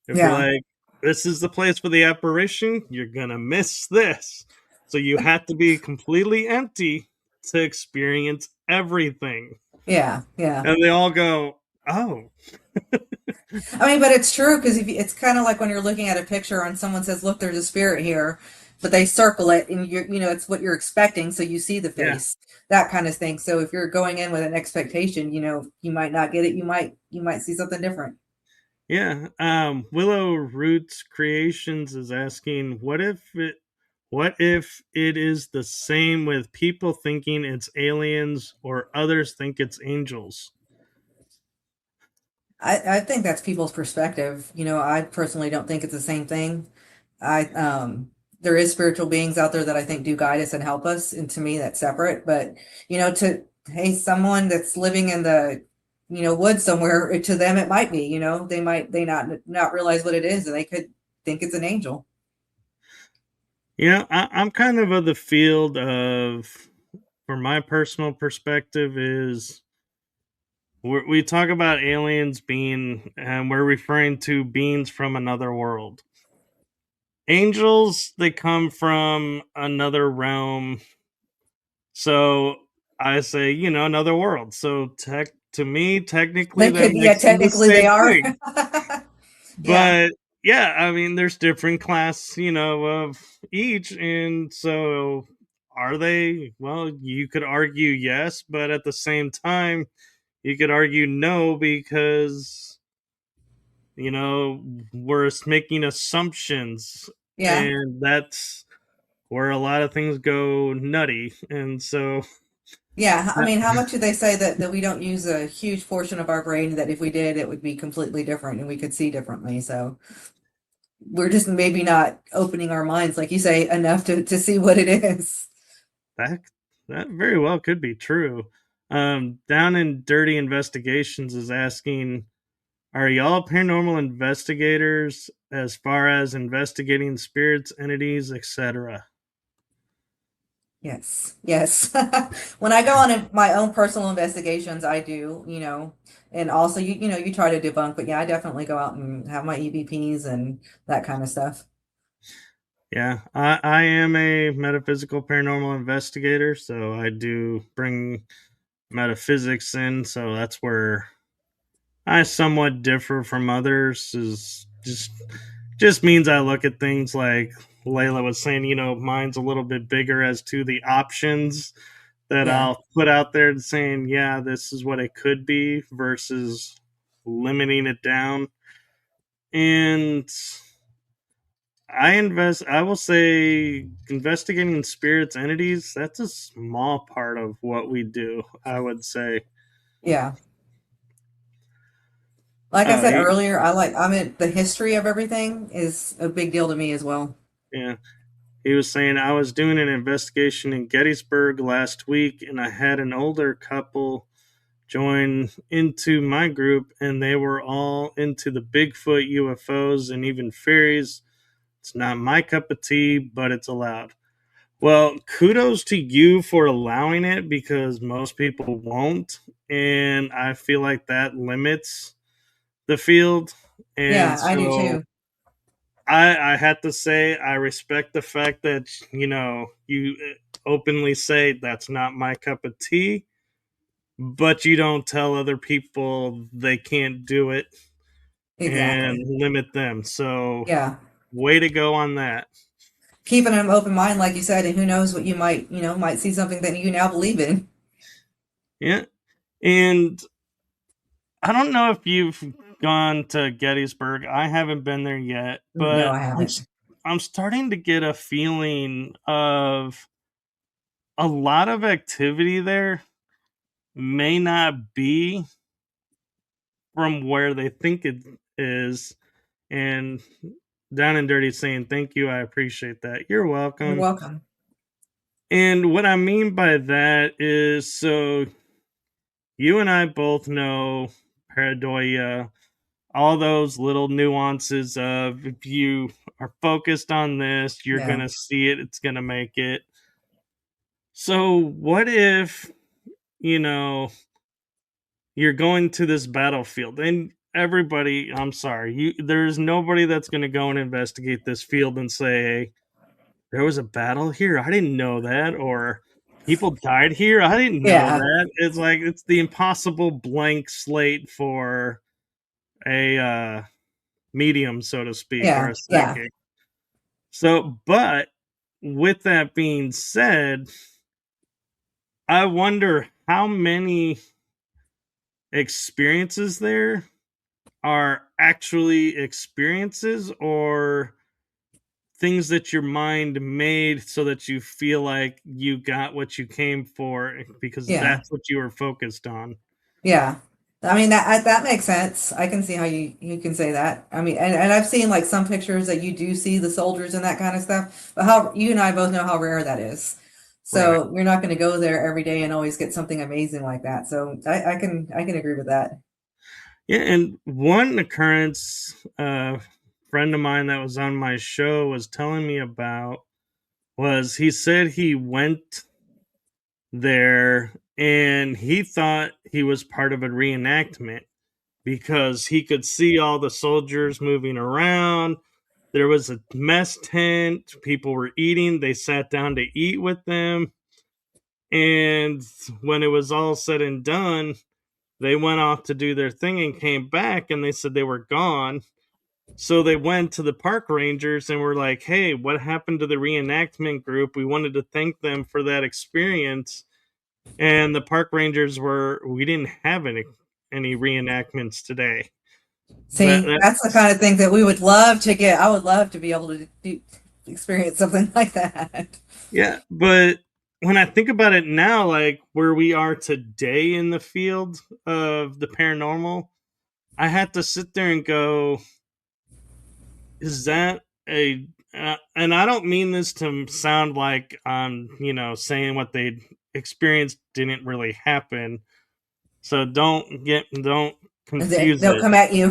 If you're Yeah. like, this is the place for the apparition, you're gonna miss this. So you have to be completely empty to experience everything. Yeah. Yeah. And they all go, oh, I mean, but it's true because if it's kind of like when you're looking at a picture and someone says, "Look, there's a spirit here," but they circle it, and it's what you're expecting, so you see the yeah, face, that kind of thing. So if you're going in with an expectation, you might not get it. You might see something different. yeah. Willow Roots Creations is asking, what if it is the same with people thinking it's aliens or others think it's angels? I think that's people's perspective. I personally don't think it's the same thing. There is spiritual beings out there that I think do guide us and help us, and to me that's separate. But to hey, someone that's living in the woods somewhere, to them it might be. They not realize what it is, and they could think it's an angel. I'm kind of the field of, from my personal perspective, is we talk about aliens being, and we're referring to beings from another world. Angels, they come from another realm. So I say, another world. So to me, technically, They that could, yeah, makes them the technically they same are. thing. Yeah, But yeah, I mean, there's different class, of each. And so are they? Well, you could argue yes, but at the same time, you could argue no, because we're making assumptions, yeah. and that's where a lot of things go nutty. And so Yeah, I uh, mean, how much do they say that we don't use a huge portion of our brain, that if we did, it would be completely different and we could see differently. So we're just maybe not opening our minds, like you say, enough to see what it is. that that very well could be true. Down in Dirty Investigations is asking, are y'all paranormal investigators as far as investigating spirits, entities, etc.? Yes, yes. When I go on my own personal investigations, I do, and also you try to debunk, but yeah, I definitely go out and have my EVPs and that kind of stuff. Yeah, I am a metaphysical paranormal investigator, so I do bring metaphysics in. So that's where I somewhat differ from others. Is just means I look at things like Layla was saying. Mine's a little bit bigger as to the options that Yeah. I'll put out there, and saying, yeah, this is what it could be, versus limiting it down. And I will say investigating spirits entities, that's a small part of what we do, I would say. Yeah. Like I Oh, said earlier, I mean, the history of everything is a big deal to me as well. yeah. He was saying, I was doing an investigation in Gettysburg last week and I had an older couple join into my group and they were all into the Bigfoot, UFOs, and even fairies. It's not my cup of tea, but it's allowed. Well, kudos to you for allowing it because most people won't. And I feel like that limits the field. And Yeah, I do so too. I had to say, I respect the fact that, you openly say that's not my cup of tea, but you don't tell other people they can't do it and Exactly. limit them. So, Yeah. way to go on that. Keeping an open mind, like you said, and who knows what you might, might see something that you now believe in. Yeah. And I don't know if you've gone to Gettysburg. I haven't been there yet, No, but I haven't. I'm starting to get a feeling of a lot of activity there may not be from where they think it is. And Down and Dirty saying, thank you. I appreciate that. You're You're welcome. welcome. And what I mean by that is so you and I both know pareidoia, all those little nuances of if you are focused on this, you're going Yeah. to see it, it's going to make it. So, what if, you know, you're going to this battlefield and everybody, I'm sorry, there's nobody that's going to go and investigate this field and say, hey, there was a battle here. I didn't know that. Or people died here. I didn't know Yeah. that. It's like, it's the impossible blank slate for a medium, so to speak, or Yeah. a Yeah. psychic. So, but with that being said, I wonder how many experiences there are actually experiences or things that your mind made so that you feel like you got what you came for because Yeah. that's what you were focused on. Yeah. I mean that makes sense. I can see how you can say that. I mean, and I've seen like some pictures that you do see the soldiers and that kind of stuff. But how you and I both know how rare that is. Right. So you're not going to go there every day and always get something amazing like that. So I can agree with that. Yeah, and one occurrence friend of mine that was on my show was telling me about was he said he went there and he thought he was part of a reenactment because he could see all the soldiers moving around. There was a mess tent, people were eating, they sat down to eat with them. And when it was all said and done, they went off to do their thing and came back and they said they were gone. So they went to the park rangers and were like, hey, what happened to the reenactment group? We wanted to thank them for that experience. And the park rangers were, we didn't have any reenactments today. That, See, that's the that's kind of thing that we would love to get. I would love to be able to experience something like that. Yeah, but when I think about it now, like where we are today in the field of the paranormal, I had to sit there and go, is that a and I don't mean this to sound like I'm, saying what they experienced didn't really happen. So don't confuse They'll it. come at you.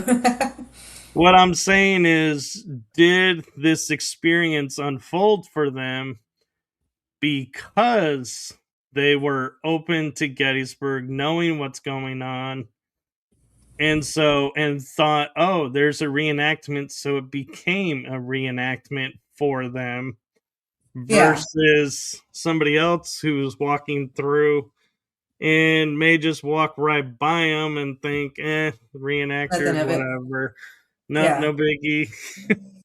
What I'm saying is, did this experience unfold for them because they were open to Gettysburg, knowing what's going on, and thought, oh, there's a reenactment, so it became a reenactment for them Yeah, versus somebody else who's walking through and may just walk right by them and think, nothing reenactors, of it. whatever, no, Yeah, no biggie.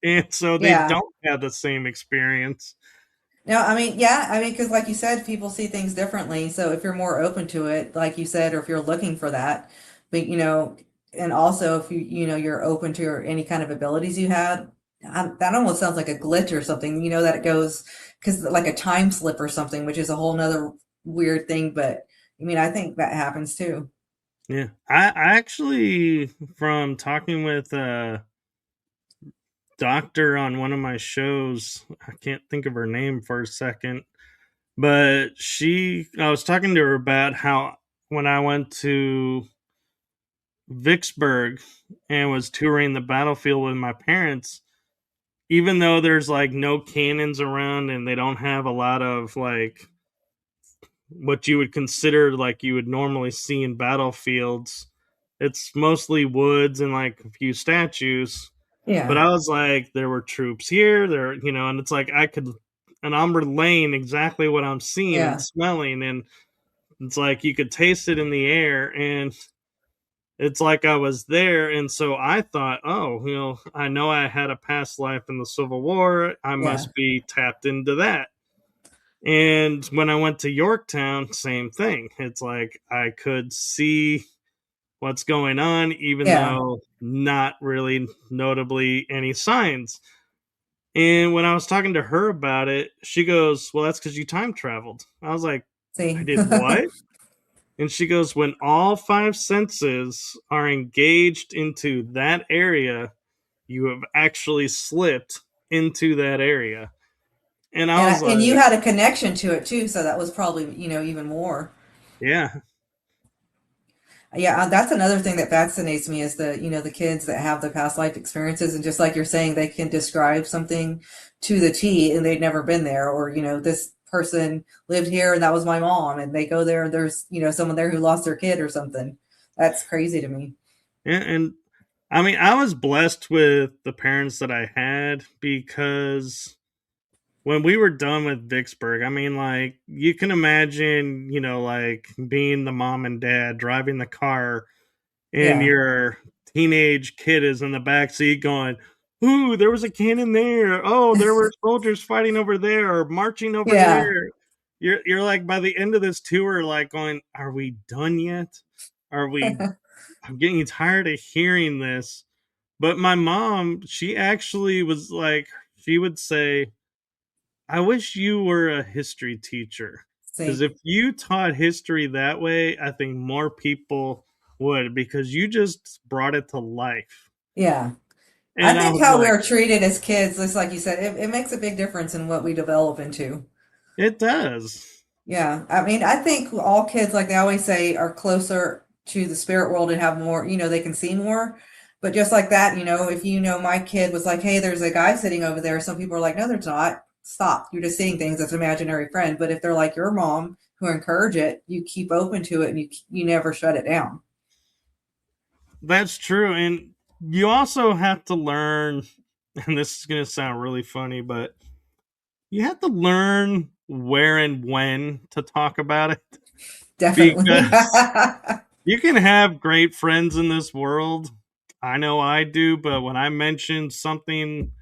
And so they yeah. don't have the same experience. No, I mean, yeah, I mean, because like you said, people see things differently. So if you're more open to it, like you said, or if you're looking for that, but and also if you're open to any kind of abilities you had. That almost sounds like a glitch or something, that it goes because like a time slip or something, which is a whole nother weird thing. But I mean, I think that happens too. Yeah, I actually, from talking with a doctor on one of my shows, I can't think of her name for a second, but I was talking to her about how when I went to Vicksburg and was touring the battlefield with my parents, even though there's like no cannons around and they don't have a lot of like what you would consider like you would normally see in battlefields, it's mostly woods and like a few statues. But Yeah, I was like, there were troops here, and it's like and I'm relaying exactly what I'm seeing and yeah, smelling, and it's like you could taste it in the air, and it's like I was there. And so I thought, oh, I know I had a past life in the Civil War. I yeah, must be tapped into that. And when I went to Yorktown, same thing. It's like I could see what's going on, even yeah. though not really notably any signs. And when I was talking to her about it, she goes, well, that's because you time traveled. I was like, I See, did what? And she goes, when all five senses are engaged into that area, you have actually slipped into that area. And I was and you like, had a connection to it too, so that was probably even more. yeah, Yeah, that's another thing that fascinates me is the kids that have the past life experiences, and just like you're saying, they can describe something to the T and they'd never been there, or this person lived here and that was my mom, and they go there and there's someone there who lost their kid or something. That's crazy to me. and I mean, I was blessed with the parents that I had because when we were done with Vicksburg, I mean, like, you can imagine, like being the mom and dad driving the car and Yeah, your teenage kid is in the back seat going, ooh, there was a cannon there. Oh, there were soldiers fighting over there or marching over yeah. there. You're like by the end of this tour, like going, are we done yet? Are we I'm getting tired of hearing this. But my mom, she actually was like, she would say, I wish you were a history teacher. Because See, if you taught history that way, I think more people would, because you just brought it to life. yeah. I And I think was how we like, are treated as kids, just like you said, it makes a big difference in what we develop into. it does. Yeah, I mean, I think all kids, like they always say, are closer to the spirit world and have more, they can see more. But just like that, if my kid was like, hey, there's a guy sitting over there, some people are like, no, there's not. Stop. You're just seeing things as an imaginary friend. But if they're like your mom who encourage it, you keep open to it and you never shut it down. That's true. And you also have to learn, and this is going to sound really funny, but you have to learn where and when to talk about it Definitely. because you can have great friends in this world. I know I do, but when I mention something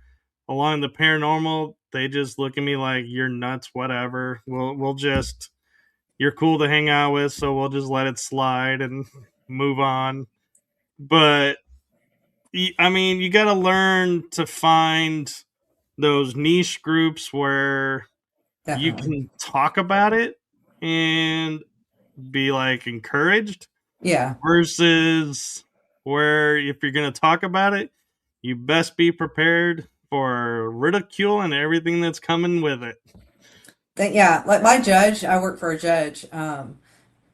along the paranormal, they just look at me like you're nuts, whatever. We'll just you're cool to hang out with, so we'll just let it slide and move on. But I mean, you got to learn to find those niche groups where you Definitely. can talk about it and be like encouraged Yeah. versus where if you're going to talk about it, you best be prepared for ridicule and everything that's coming with it. Yeah, like my judge, I work for a judge.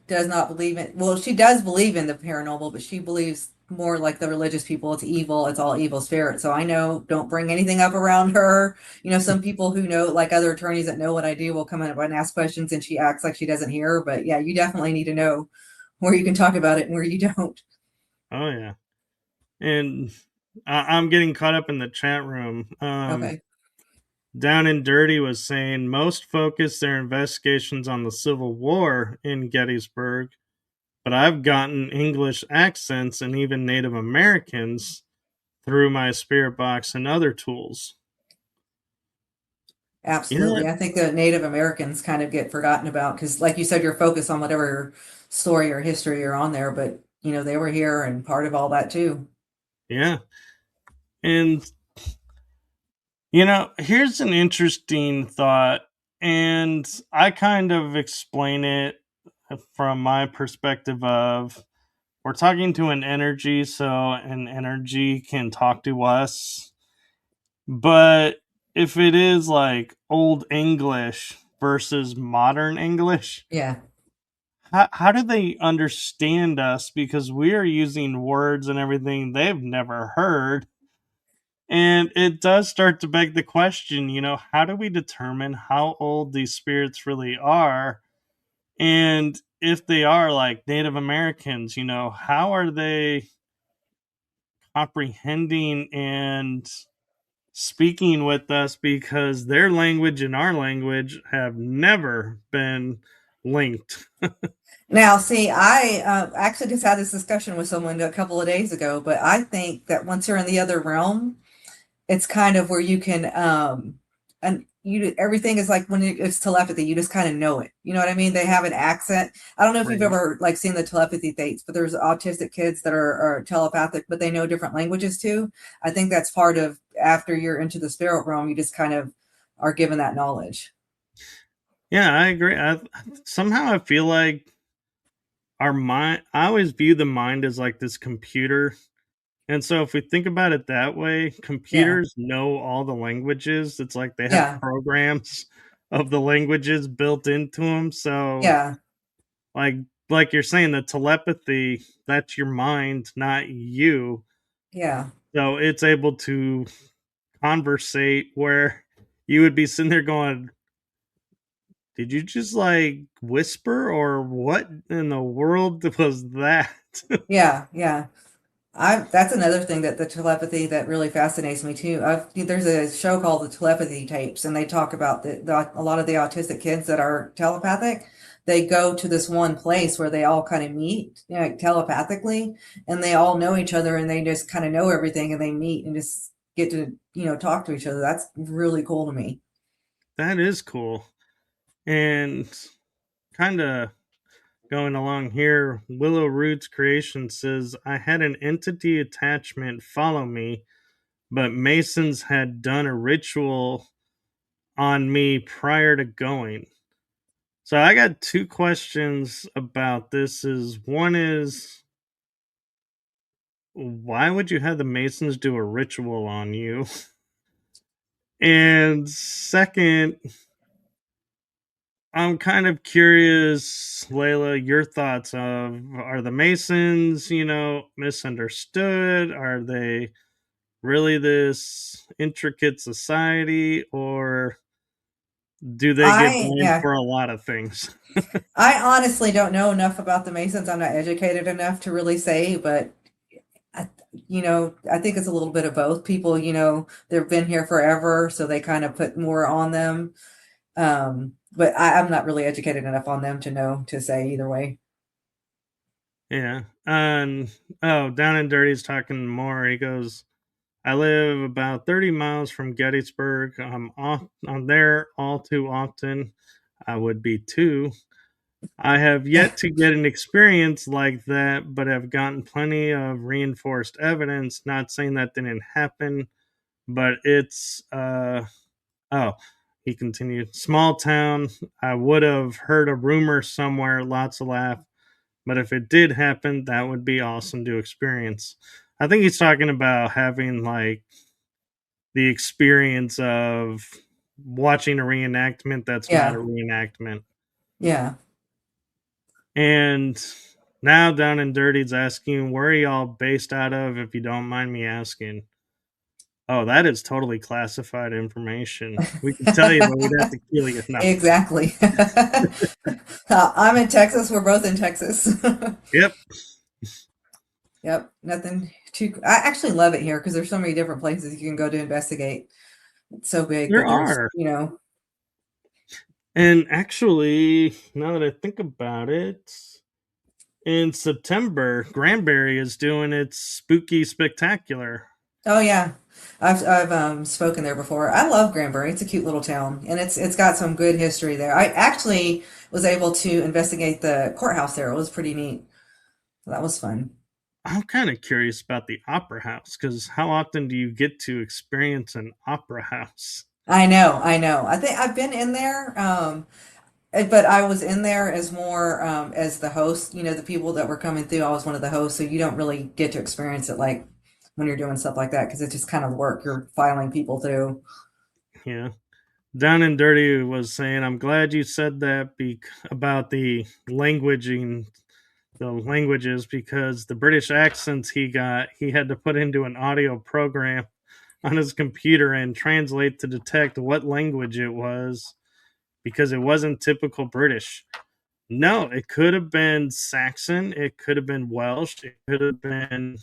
Does not believe in, well, she does believe in the paranormal, but she believes more like the religious people. It's evil. It's all evil spirits. So I know, don't bring anything up around her. Some people who know, like other attorneys that know what I do, will come in and ask questions and she acts like she doesn't hear. But yeah, you definitely need to know where you can talk about it and where you don't. Oh yeah, and I'm getting caught up in the chat room. Okay. Down and Dirty was saying most focus their investigations on the Civil War in Gettysburg, but I've gotten English accents and even Native Americans through my spirit box and other tools. Yeah, Absolutely. I think that Native Americans kind of get forgotten about because, like you said, you're focused on whatever story or history you're on there, but they were here and part of all that too. yeah. And Here's an interesting thought, and I kind of explain it from my perspective of we're talking to an energy, so an energy can talk to us. But if it is like old English versus modern English, Yeah. how do they understand us? Because we are using words and everything they've never heard. And it does start to beg the question, how do we determine how old these spirits really are? And if they are like Native Americans, how are they comprehending and speaking with us because their language and our language have never been linked? Now, see, I actually just had this discussion with someone a couple of days ago, but I think that once you're in the other realm, it's kind of where you can and you everything is like when it's telepathy, you just kind of know it. You know what I mean? They have an accent. I don't know if you've Right. ever like seen the telepathy tapes, but there's autistic kids that are telepathic, but they know different languages too. I think that's part of after you're into the spirit realm, you just kind of are given that knowledge. Yeah, I agree. Somehow I feel like our mind, I always view the mind as like this computer. And so if we think about it that way, Yeah. computers know all the languages. It's like they have Yeah. programs of the languages built into them. So Yeah. like like you're saying, the telepathy, that's your mind, not you. Yeah. So it's able to conversate where you would be sitting there going, did you just like whisper or what in the world was that? Yeah. Yeah. I that's another thing that the telepathy that really fascinates me too. There's a show called the Telepathy Tapes, and they talk about a lot of the autistic kids that are telepathic. They go to this one place where they all kind of meet, like telepathically, and they all know each other, and they just kind of know everything, and they meet and just get to talk to each other. That's really cool to me. That is cool. And kind of going along here, Willow Roots Creation says, I had an entity attachment follow me, but Masons had done a ritual on me prior to going. So I got two questions about this. Is one is why would you have the Masons do a ritual on you? And second, I'm kind of curious, Layla, your thoughts of are the Masons, misunderstood? Are they really this intricate society, or do they get I blamed yeah, for a lot of things? I honestly don't know enough about the Masons. I'm not educated enough to really say, but I, I think it's a little bit of both. People, they've been here forever, so they kind of put more on them. But I'm not really educated enough on them to know to say either way. Yeah. And oh, Down and Dirty's talking more. He goes, I live about 30 miles from Gettysburg. I'm there all too often. I would be too. I have yet to get an experience like that, but have gotten plenty of reinforced evidence. Not saying that didn't happen, but it's oh, he continued. Small town. I would have heard a rumor somewhere, lots of laugh. But if it did happen, that would be awesome to experience. I think he's talking about having like the experience of watching a reenactment that's not a Yeah, reenactment. yeah. And now Down and Dirty's asking, where are y'all based out of, if you don't mind me asking? Oh, that is totally classified information. We could tell you, but we'd have to kill you. No. Exactly. I'm in Texas. We're both in Texas. Yep, Yep. Nothing too. I actually love it here because there's so many different places you can go to investigate. It's so big there that there's, are. And actually, now that I think about it, in September, Granbury is doing its Spooky Spectacular. Oh yeah. I've spoken there before. I love Granbury. It's a cute little town, and it's got some good history there. I actually was able to investigate the courthouse there. It was pretty neat. That was fun. I'm kind of curious about the opera house because how often do you get to experience an opera house? I know, I know. I think I've been in there, but I was in there as more as the host. The people that were coming through, I was one of the hosts, so you don't really get to experience it like when you're doing stuff like that because it's just kind of work. You're filing people through. Yeah. Down and Dirty was saying, I'm glad you said that about the languaging, the languages, because the British accents he had to put into an audio program on his computer and translate to detect what language it was because it wasn't typical British. No, it could have been Saxon, it could have been Welsh, it could have been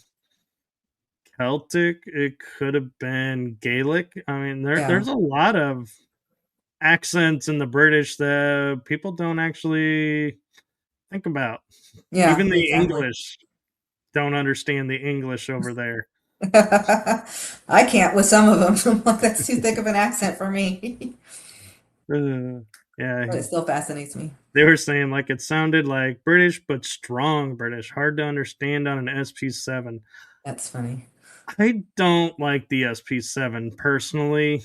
Celtic, it could have been Gaelic. I mean, Yeah, there's a lot of accents in the British that people don't actually think about. yeah, Even the exactly. English don't understand the English over there. I can't with some of them. I'm like, that's too thick of an accent for me. Yeah, But it still fascinates me. they were saying like it sounded like British, but strong British, hard to understand on an SP7. That's funny. I don't like the SP7 personally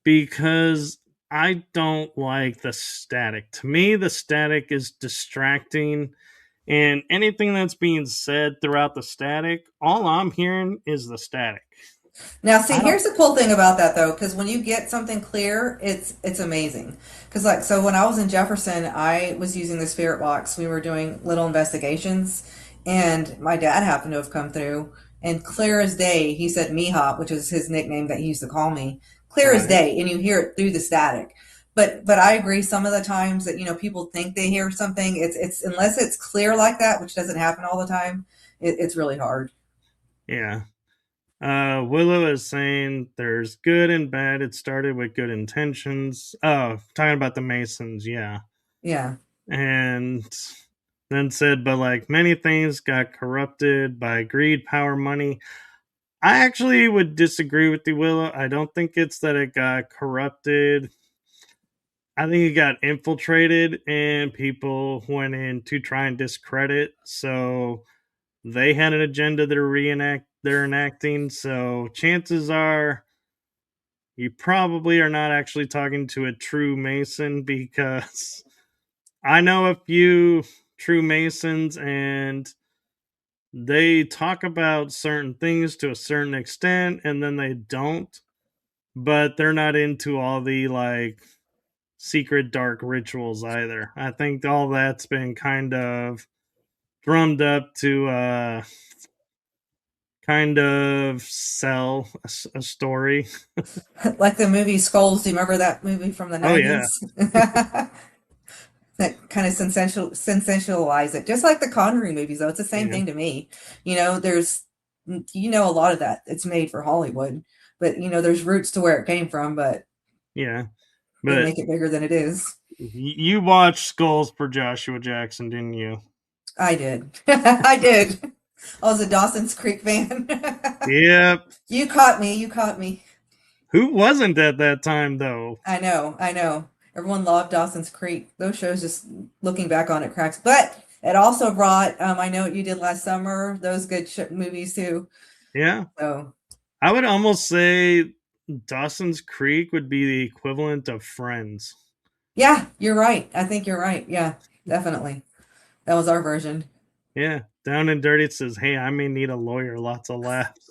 because I don't like the static. To me, the static is distracting, and anything that's being said throughout the static, all I'm hearing is the static. Now, see, I don't. here's the cool thing about that though, because when you get something clear, it's amazing. Because like, so when I was in Jefferson, I was using the spirit box. We were doing little investigations, and my dad happened to have come through, and clear as day, he said "Mihop," which is his nickname that he used to call me. Clear as Right. day, and you hear it through the static. But I agree. Some of the times that people think they hear something, it's unless it's clear like that, which doesn't happen all the time. It's really hard. Yeah. Willow is saying there's good and bad. It started with good intentions. Oh, talking about the Masons, yeah. Yeah. And then said, but like many things got corrupted by greed, power, money. I actually would disagree with you, Willow. I don't think it's that it got corrupted. I think it got infiltrated and people went in to try and discredit. So they had an agenda they're enacting. So chances are you probably are not actually talking to a true Mason because I know a few true Masons and they talk about certain things to a certain extent and then they don't, but they're not into all the like secret dark rituals either. I think all that's been kind of drummed up to kind of sell a story. Like the movie Skulls. Do you remember that movie from the Oh yeah, 90s? That kind of sensationalize it. Just like the Conjuring movies, though. It's the same yeah, thing to me. There's, a lot of that. It's made for Hollywood, but, there's roots to where it came from, but yeah. they But make it bigger than it is. you watched Skulls for Joshua Jackson, didn't you? I did. I did. I was a Dawson's Creek fan. Yep. You caught me. You caught me. Who wasn't at that time though? I know, I know. Everyone loved Dawson's Creek. Those shows, just looking back on it, cracks. But it also brought, I Know What You Did Last Summer, those good movies too. Yeah, So, I would almost say Dawson's Creek would be the equivalent of Friends. yeah, you're right. I think you're right. Yeah, definitely. That was our version. Yeah, Down and Dirty it says, "Hey, I may need a lawyer." Lots of laughs.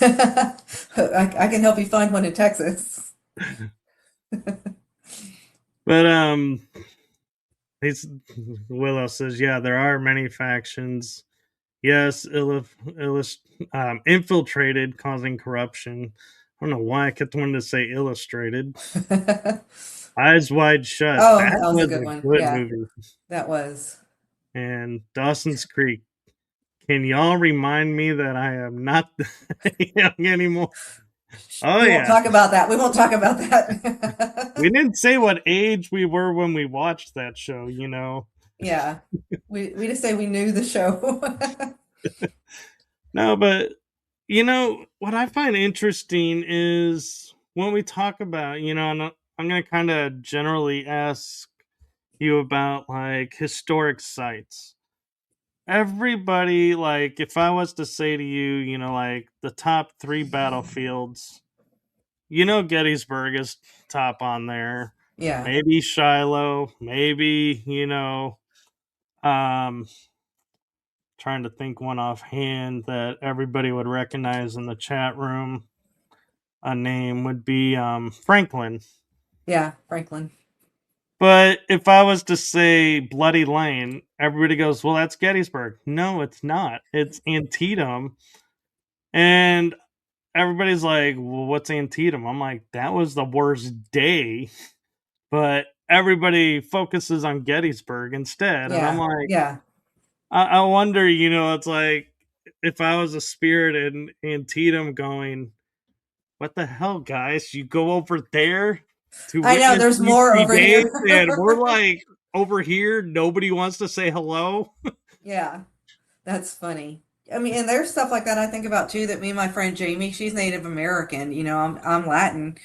I can help you find one in Texas. But he's Willow says, "Yeah, there are many factions. Yes, infiltrated, causing corruption. I don't know why I kept wanting to say illustrated. Eyes Wide Shut. Oh, That that was a was good a one. good Yeah, movie. that was. And Dawson's Creek. Can y'all remind me that I am not young anymore? Oh We won't yeah. talk about that. We won't talk about that. We didn't say what age we were when we watched that show, you know. Yeah. We just say we knew the show. No, but you know what I find interesting is when we talk about, and I'm going to kind of generally ask you about like historic sites. everybody, like, if I was to say to you, like the top three battlefields, Gettysburg is top on there. Yeah. Maybe Shiloh, maybe, um, trying to think one offhand that everybody would recognize in the chat room. A name would be Franklin. Yeah, Franklin. But if I was to say Bloody Lane, everybody goes, well, that's Gettysburg. No, it's not. It's Antietam. And everybody's like, well, what's Antietam? I'm like, that was the worst day. But everybody focuses on Gettysburg instead. And I'm Yeah. like, Yeah. I wonder, it's like if I was a spirit in Antietam going, what the hell, guys? You go over there to I know witness there's these more three over days, and we're here. like over here, nobody wants to say hello. Yeah, that's funny. I mean, and there's stuff like that I think about too that me and my friend Jamie, she's Native American, I'm Latin.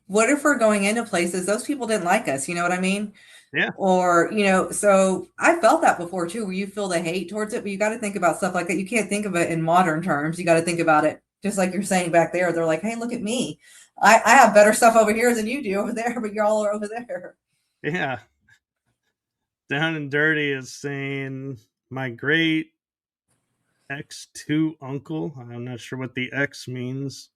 What if we're going into places those people didn't like us, you know what I mean? Yeah, Or, so I felt that before too, where you feel the hate towards it, but you got to think about stuff like that. You can't think of it in modern terms. You got to think about it just like you're saying back there. They're like, hey, look at me. I have better stuff over here than you do over there, but y'all are over there. yeah. Down and Dirty is saying my great X2 uncle. I'm not sure what the X means.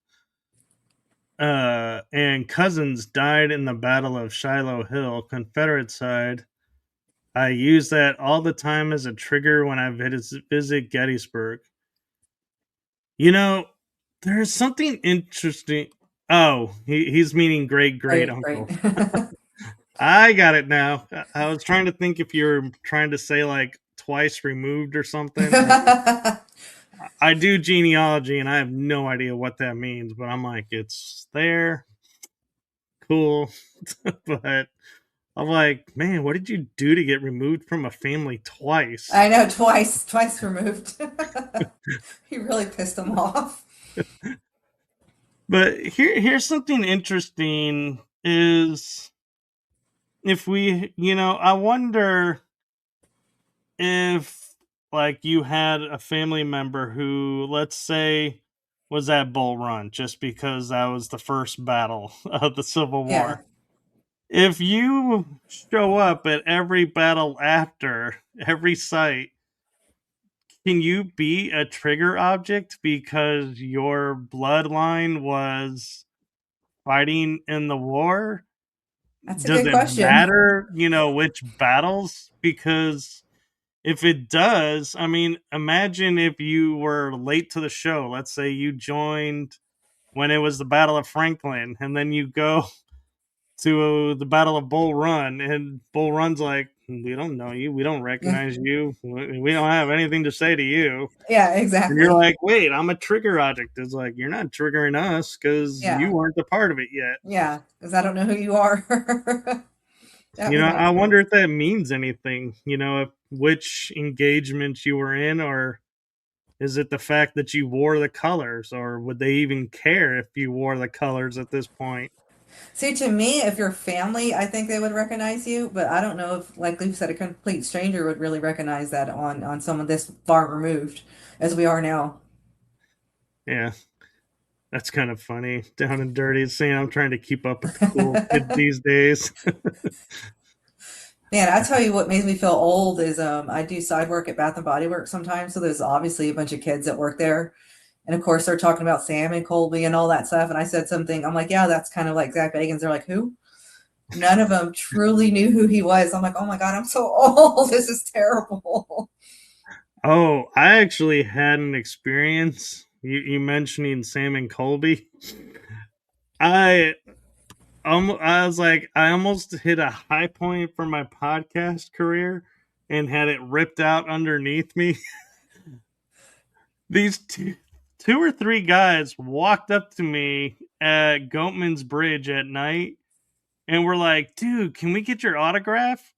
And cousins died in the Battle of Shiloh Hill, Confederate side. I use that all the time as a trigger when I visit Gettysburg. You know, there's something interesting. Oh, he's meaning great great Great, great. uncle. I got it now. I was trying to think if you're trying to say like twice removed or something. And I do genealogy and I have no idea what that means, but I'm like, it's there. Cool. But I'm like, man, what did you do to get removed from a family twice? I know, twice removed. He really pissed them off. But here's something interesting is if we, I wonder if like you had a family member who, let's say, was at Bull Run just because that was the first battle of the Civil Yeah. War. If you show up at every battle after every site, can you be a trigger object because your bloodline was fighting in the war? That's a Does good it question. matter, which battles? Because if it does, I mean, imagine if you were late to the show. Let's say you joined when it was the Battle of Franklin, and then you go to the Battle of Bull Run, and Bull Run's like, we don't know you, we don't Yeah. recognize you, we don't have anything to say to you. Yeah, And you're exactly. like, wait, I'm a trigger object. It's like, you're not triggering us because you Yeah. weren't a part of it yet. Yeah. Because I don't know who you are. That would make I wonder sense. if that means anything, if which engagement you were in, or is it the fact that you wore the colors, or would they even care if you wore the colors at this point? See, to me, if you're family, I think they would recognize you, but I don't know if, like you said, a complete stranger would really recognize that on someone this far removed as we are now. Yeah, that's kind of funny. Down and Dirty is saying I'm trying to keep up with the cool kids these days. Man, I tell you what makes me feel old is I do side work at Bath and Body Works sometimes, so there's obviously a bunch of kids that work there. And of course they're talking about Sam and Colby and all that stuff. And I said something, I'm like, yeah, that's kind of like Zach Bagans. They're like, who? None of them truly knew who he was. I'm like, oh my God, I'm so old. This is terrible. Oh, I actually had an experience. You mentioning Sam and Colby. I I was like, I almost hit a high point for my podcast career and had it ripped out underneath me. These two or three guys walked up to me at Goatman's Bridge at night and were like, dude, can we get your autograph?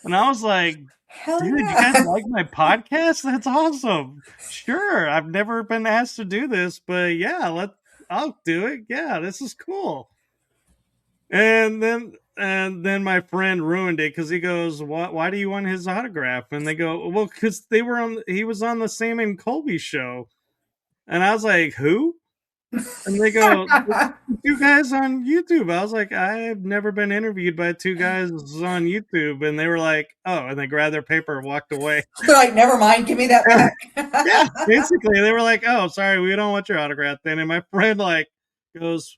And I was like, Hell dude, you guys yeah. like my podcast? That's awesome. Sure. I've never been asked to do this, but yeah, I'll do it. Yeah, this is cool. And then and then my friend ruined it because he goes, Why do you want his autograph?" And they go, "Well, because he was on the Sam and Colby show." And I was like, "Who?" And they go, "The two guys on YouTube." I was like, "I've never been interviewed by two guys on YouTube." And they were like, "Oh," and they grabbed their paper and walked away. They're like, never mind, give me that back. Yeah, basically, they were like, "Oh, sorry, we don't want your autograph then." And my friend like goes,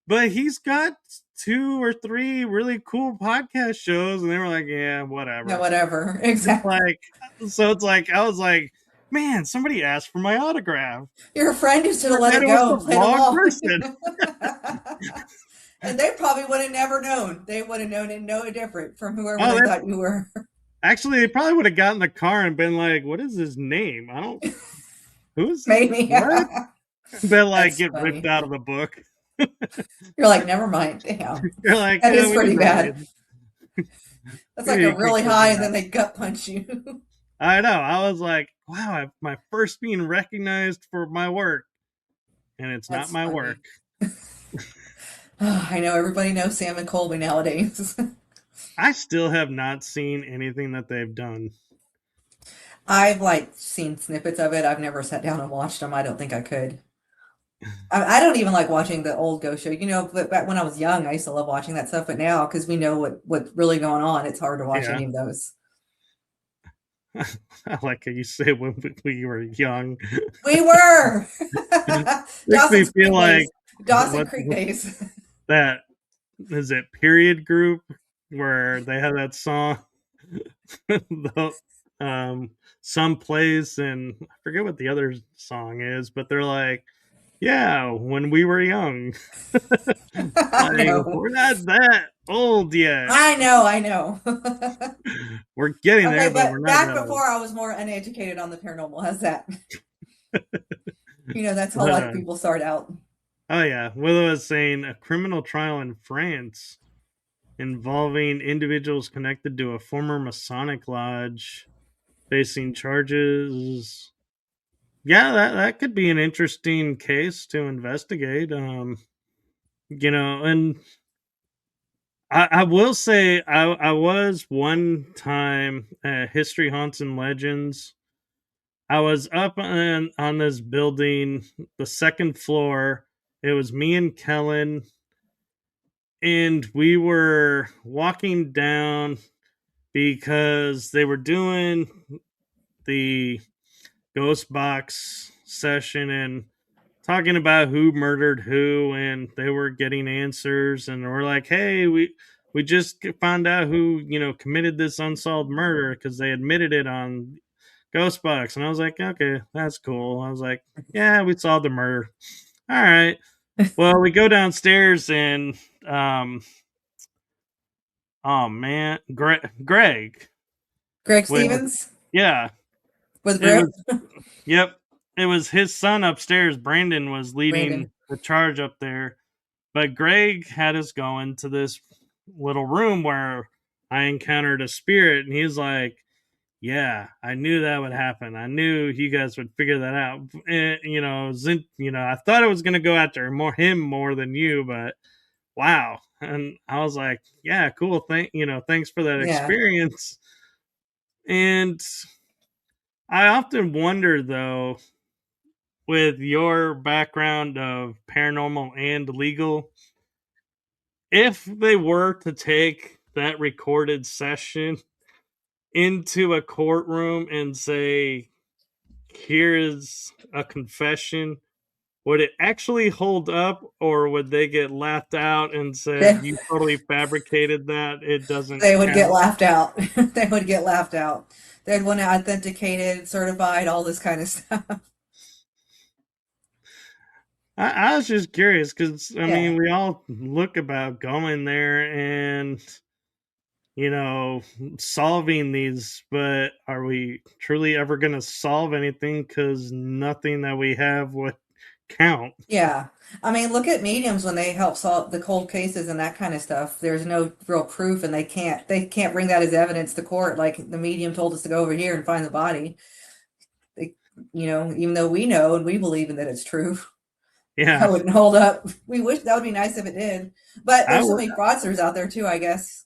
"But he's got two or three really cool podcast shows," and they were like, "Yeah, No, whatever." whatever. It's Exactly. like, so it's like I was like, "Man, somebody asked for my autograph." Your friend who should have let And it it was go the and played wrong along. person. And they probably would have never known. They would have known it no different from whoever Oh, they thought you were. actually, they probably would have gotten in the car and been like, "What is his name? I don't. Who's Maybe. what?" Then like That's get ripped funny. out of the book. You're like, never mind. Damn. You're like, That "Yeah, is we pretty didn't know bad. you. That's like You a can't really get high me and out." then they gut punch you. I know. I was like, "Wow, my first being recognized for my work, and it's not That's my work." funny. I know everybody knows Sam and Colby nowadays. I still have not seen anything that they've done. I've like seen snippets of it. I've never sat down and watched them. I don't think I could. I don't even like watching the old ghost show. But back when I was young, I used to love watching that stuff. But now, because we know what's really going on, it's hard to watch Yeah, any of those. I like how you say when we were young. We were Makes me Dawson's feel Creek like days. Dawson what Creek days. that is it period group where they have that song the some place, and I forget what the other song is, but they're like, "Yeah, when we were young." I Like, know. we're not that old yet. I know. I know. We're getting Okay, there, but we're but not back that old. before I was more uneducated on the paranormal. How's that? That's how But like people start out. oh yeah, Willow is saying a criminal trial in France involving individuals connected to a former Masonic lodge facing charges. Yeah, that could be an interesting case to investigate. And I will say I was one time at History Haunts and Legends. I was up on this building, the second floor. It was me and Kellen, and we were walking down because they were doing the ghost box session and talking about who murdered who, and they were getting answers, and we're like, "Hey, we just found out who committed this unsolved murder because they admitted it on ghost box." And I was like, "Okay, that's cool." I was like, "Yeah, we solved the murder." All right. Well, we go downstairs and um oh man, Greg Greg with Stevens yeah, with it Grip. was yep, it was his son upstairs. Brandon was Brandon. leading the charge up there, but Greg had us go into this little room where I encountered a spirit, and he's like, "Yeah, I knew that would happen. I knew you guys would figure that out." I thought it was going to go after him more than you, but wow. And I was like, "Yeah, cool. Thanks for that Yeah. experience." And I often wonder, though, with your background of paranormal and legal, if they were to take that recorded session into a courtroom and say, "Here is a confession," would it actually hold up, or would they get laughed out and They, said, "You totally fabricated that, it doesn't they would get count"? laughed out. They would get laughed out. They'd want it authenticated, certified, all this kind of stuff. I was just curious because I Yeah. mean, we all look about going there and you know, solving these, but are we truly ever going to solve anything? Because nothing that we have would count. Yeah. I mean, look at mediums when they help solve the cold cases and that kind of stuff. There's no real proof and they can't bring that as evidence to court. Like the medium told us to go over here and find the body. They, even though we know and we believe in that it's true. Yeah. That wouldn't hold up. We wish that would be nice if it did. But I there's so would. many fraudsters out there too, I guess.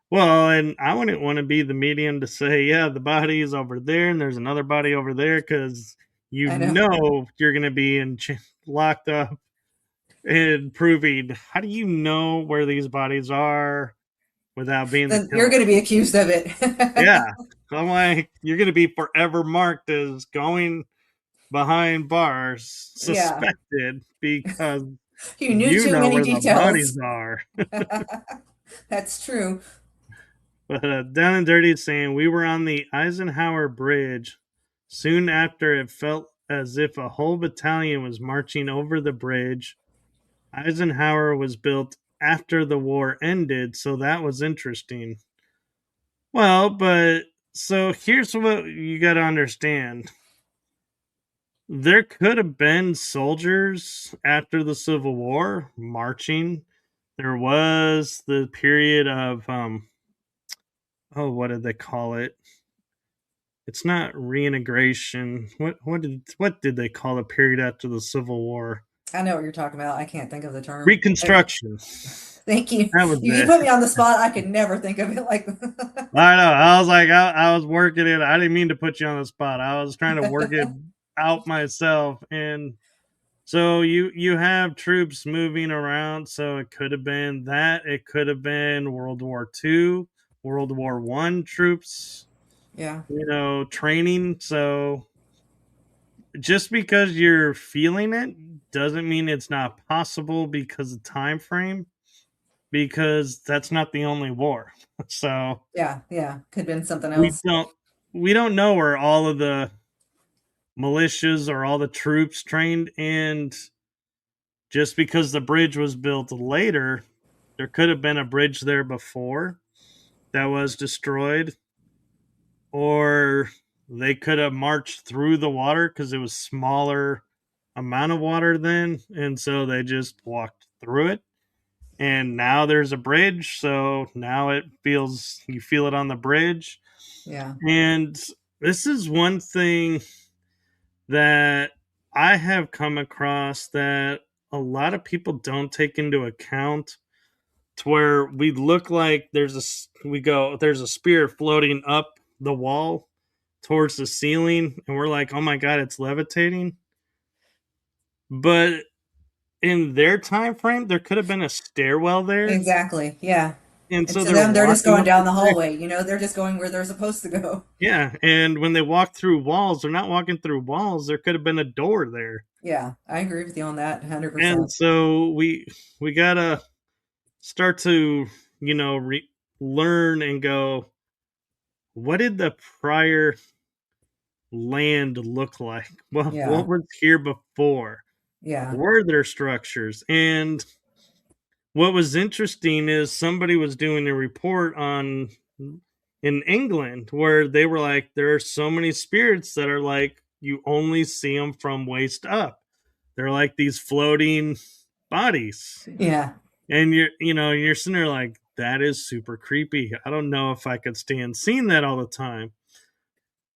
Well, and I wouldn't want to be the medium to say, yeah, the body is over there and there's another body over there, because I know. you're going to be locked up and proving. How do you know where these bodies are without being the Then you're killer? going to be accused of it. Yeah. I'm like, you're going to be forever marked as going behind bars, Yeah. suspected, because You knew you too know many where the bodies details. are. That's true. But Down and Dirty is saying we were on the Eisenhower Bridge. Soon after, it felt as if a whole battalion was marching over the bridge. Eisenhower was built after the war ended, so that was interesting. Well, but so here's what you got to understand. There could have been soldiers after the Civil War marching. There was the period of oh, what did they call it? It's not reintegration. What did they call the period after the Civil War? I know what you're talking about. I can't think of the term. Reconstruction. Thank you. That was You it. put me on the spot. I could never think of it like I know. I was like, I was working it. I didn't mean to put you on the spot. I was trying to work it out myself. And so you have troops moving around. So it could have been that. It could have been World War II, World War One troops, Yeah. training. So just because you're feeling it doesn't mean it's not possible because of time frame, because that's not the only war. So Yeah. Yeah. Could have been something we else. don't we don't know where all of the militias or all the troops trained, and just because the bridge was built later, there could have been a bridge there before that was destroyed, or they could have marched through the water because it was smaller amount of water then, and so they just walked through it. And now there's a bridge, so now you feel it on the bridge. Yeah. And this is one thing that I have come across that a lot of people don't take into account, to where we look like there's a spear floating up the wall towards the ceiling, and we're like, oh my god, it's levitating. But in their time frame, there could have been a stairwell there, Exactly. Yeah. and And so to they're them, they're just walking going up the down the stairs. hallway. They're just going where they're supposed to go. Yeah, and when they walk through walls, they're not walking through walls. There could have been a door there, Yeah. I agree with you on that and 100%. so we gotta start to learn and go. What did the prior land look like? Well, Yeah. what was here before? Yeah. Were there structures? And what was interesting is somebody was doing a report on in England where they were like, there are so many spirits that are like you only see them from waist up. They're like these floating bodies, Yeah. and you're sitting there like, that is super creepy. I don't know if I could stand seeing that all the time.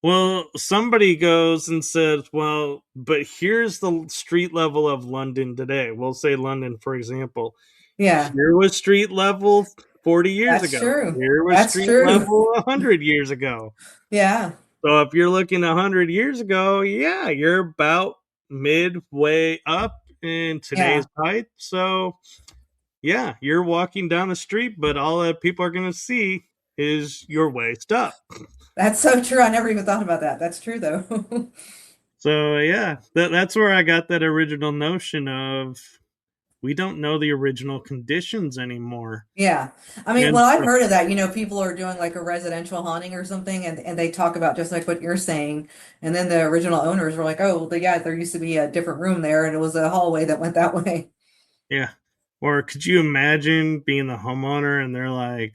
Well, somebody goes and says, well, but here's the street level of London today. We'll say London, for example. Yeah. Here was street level 40 years That's ago. true. Here was That's street true. level 100 years ago. Yeah. So if you're looking 100 years ago, yeah, you're about midway up in today's Yeah. height. So, yeah, you're walking down the street, but all that people are going to see is your waist up. That's so true. I never even thought about that. That's true, though. So yeah, that's where I got that original notion of we don't know the original conditions anymore. Yeah. I mean, And when I've so, heard of that, people are doing like a residential haunting or something, and they talk about just like what you're saying. And then the original owners were like, oh, well, yeah, there used to be a different room there, and it was a hallway that went that way. yeah. Or could you imagine being the homeowner and they're like,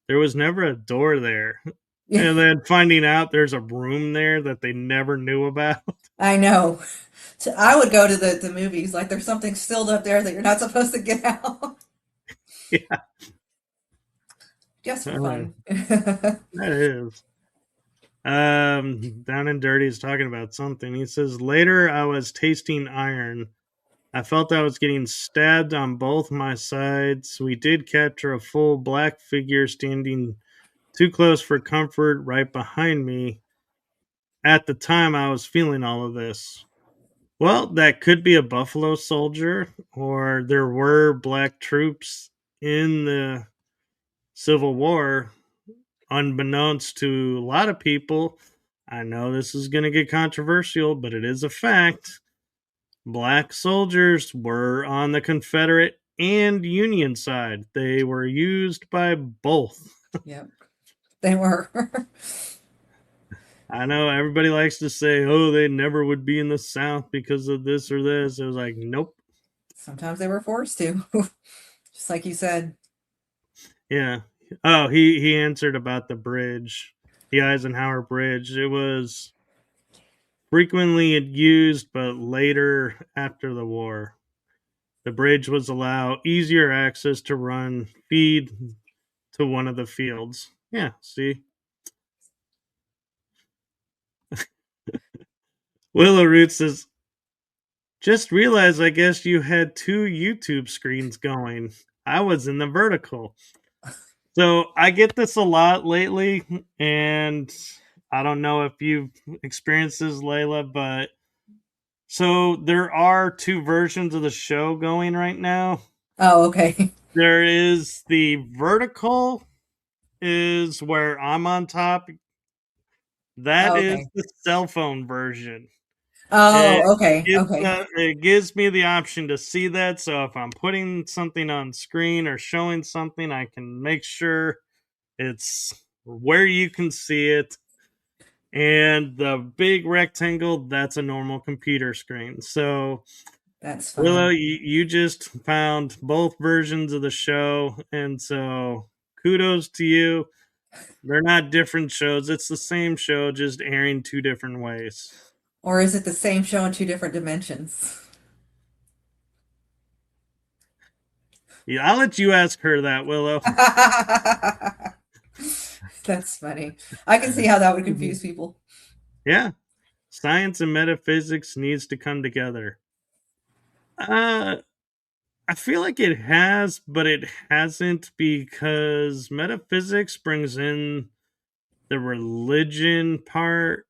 there was never a door there. Yeah, And then finding out there's a room there that they never knew about. I know. So I would go to the movies like there's something still up there that you're not supposed to get out Yeah, just for uh, fun. that is. Down and Dirty is talking about something. He says, later I was tasting iron. I felt I was getting stabbed on both my sides. We did capture a full black figure standing too close for comfort right behind me. At the time, I was feeling all of this. Well, that could be a Buffalo Soldier, or there were black troops in the Civil War, unbeknownst to a lot of people. I know this is going to get controversial, but it is a fact. Black soldiers were on the Confederate and Union side. They were used by both. Yep, they were. I know everybody likes to say, oh, they never would be in the South because of this or this. It was like, nope. Sometimes they were forced to, just like you said. Yeah. Oh, he answered about the bridge, the Eisenhower Bridge. It was frequently used, but later after the war. The bridge was allow easier access to run feed to one of the fields. Yeah, see? Willow Root says, just realized I guess you had two YouTube screens going. I was in the vertical. So I get this a lot lately, and I don't know if you've experienced this, Layla, but so there are two versions of the show going right now. Oh, okay. There is the vertical is where I'm on top. That Oh, is okay. the cell phone version. It Oh, okay. Okay. it gives me the option to see that. So if I'm putting something on screen or showing something, I can make sure it's where you can see it. And the big rectangle, that's a normal computer screen. So That's Willow, funny. you just found both versions of the show, and so kudos to you. They're not different shows. It's the same show, just airing two different ways. Or is it the same show in two different dimensions? Yeah, I'll let you ask her that, Willow. That's funny. I can see how that would confuse people. Yeah, science and metaphysics needs to come together. Uh, I feel like it has, but it hasn't because metaphysics brings in the religion part,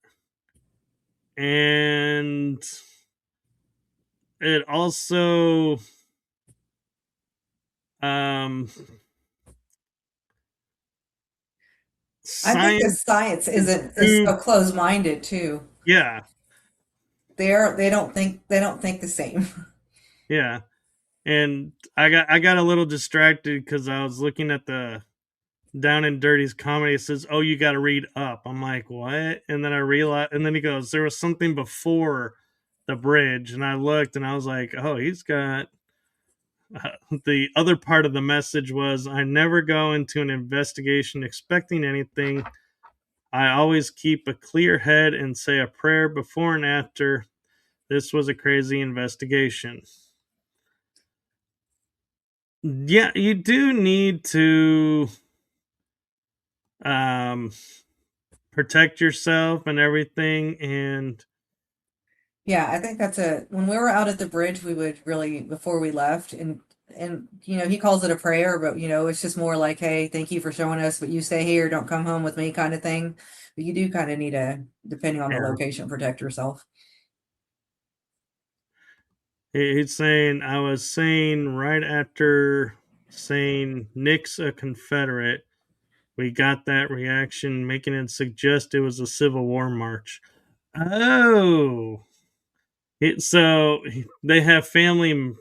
and it also um I think the science science is is too, so close-minded too. yeah, They don't think the same. yeah. And I got a little distracted because I was looking at the Down and Dirty's comedy. It says, "Oh, you got to read up." I'm like, "What?" And then I realized, and then he goes, "There was something before the bridge," and I looked, and I was like, "Oh, he's got." The other part of the message was, "I never go into an investigation expecting anything. I always keep a clear head and say a prayer before and after. This was a crazy investigation." Yeah, you do need to um protect yourself and everything, and Yeah, I think that's a when we were out at the bridge, we would really before we left and he calls it a prayer, but it's just more like, hey, thank you for showing us, but you stay here, don't come home with me kind of thing. But you do kind of need to, depending on the yeah, location, protect yourself. he's saying I was saying right after saying Nick's a Confederate, we got that reaction, making it suggest it was a Civil War march. Oh, so they have family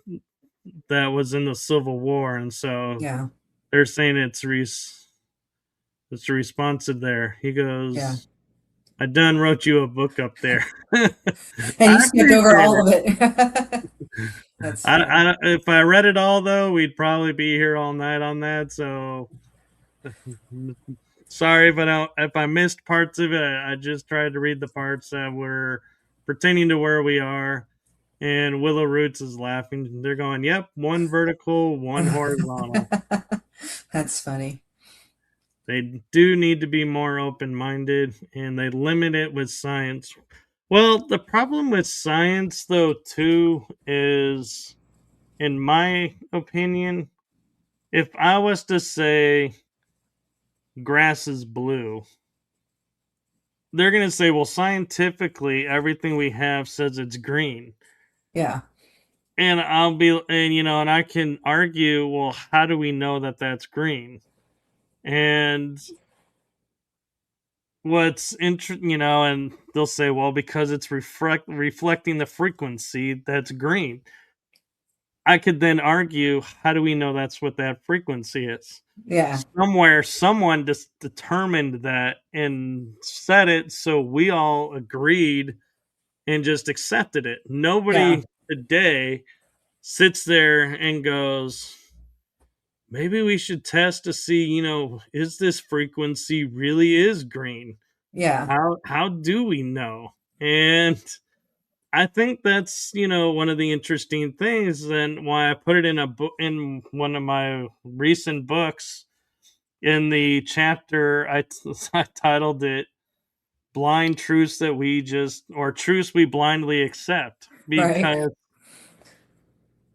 that was in the Civil War, and so Yeah, they're saying it's responsive there. He yeah. goes, "I done wrote you a book up there." And I you skipped over appreciate all it. of it. That's funny. If I read it all though, we'd probably be here all night on that. So sorry if I missed parts of it. I just tried to read the parts that were pertaining to where we are. And Willow Roots is laughing. They're going, "Yep, one vertical, one horizontal." That's funny. They do need to be more open minded, and they limit it with science. Well, the problem with science, though, too, is, in my opinion, if I was to say grass is blue, they're going to say, well, scientifically, everything we have says it's green. Yeah. And I'll be, and and I can argue, well, how do we know that that's green? And what's interesting, and they'll say, well, because it's reflecting the frequency that's green. I could then argue, how do we know that's what that frequency is? Yeah. Somewhere, someone just determined that and said it, so we all agreed and just accepted it. Yeah. Nobody today sits there and goes, maybe we should test to see, is this frequency really is green? Yeah. How do we know? And I think that's, one of the interesting things, and why I put it in a book, in one of my recent books. In the chapter, I titled it "Blind Truths That We Just or Truths We Blindly Accept," Right. because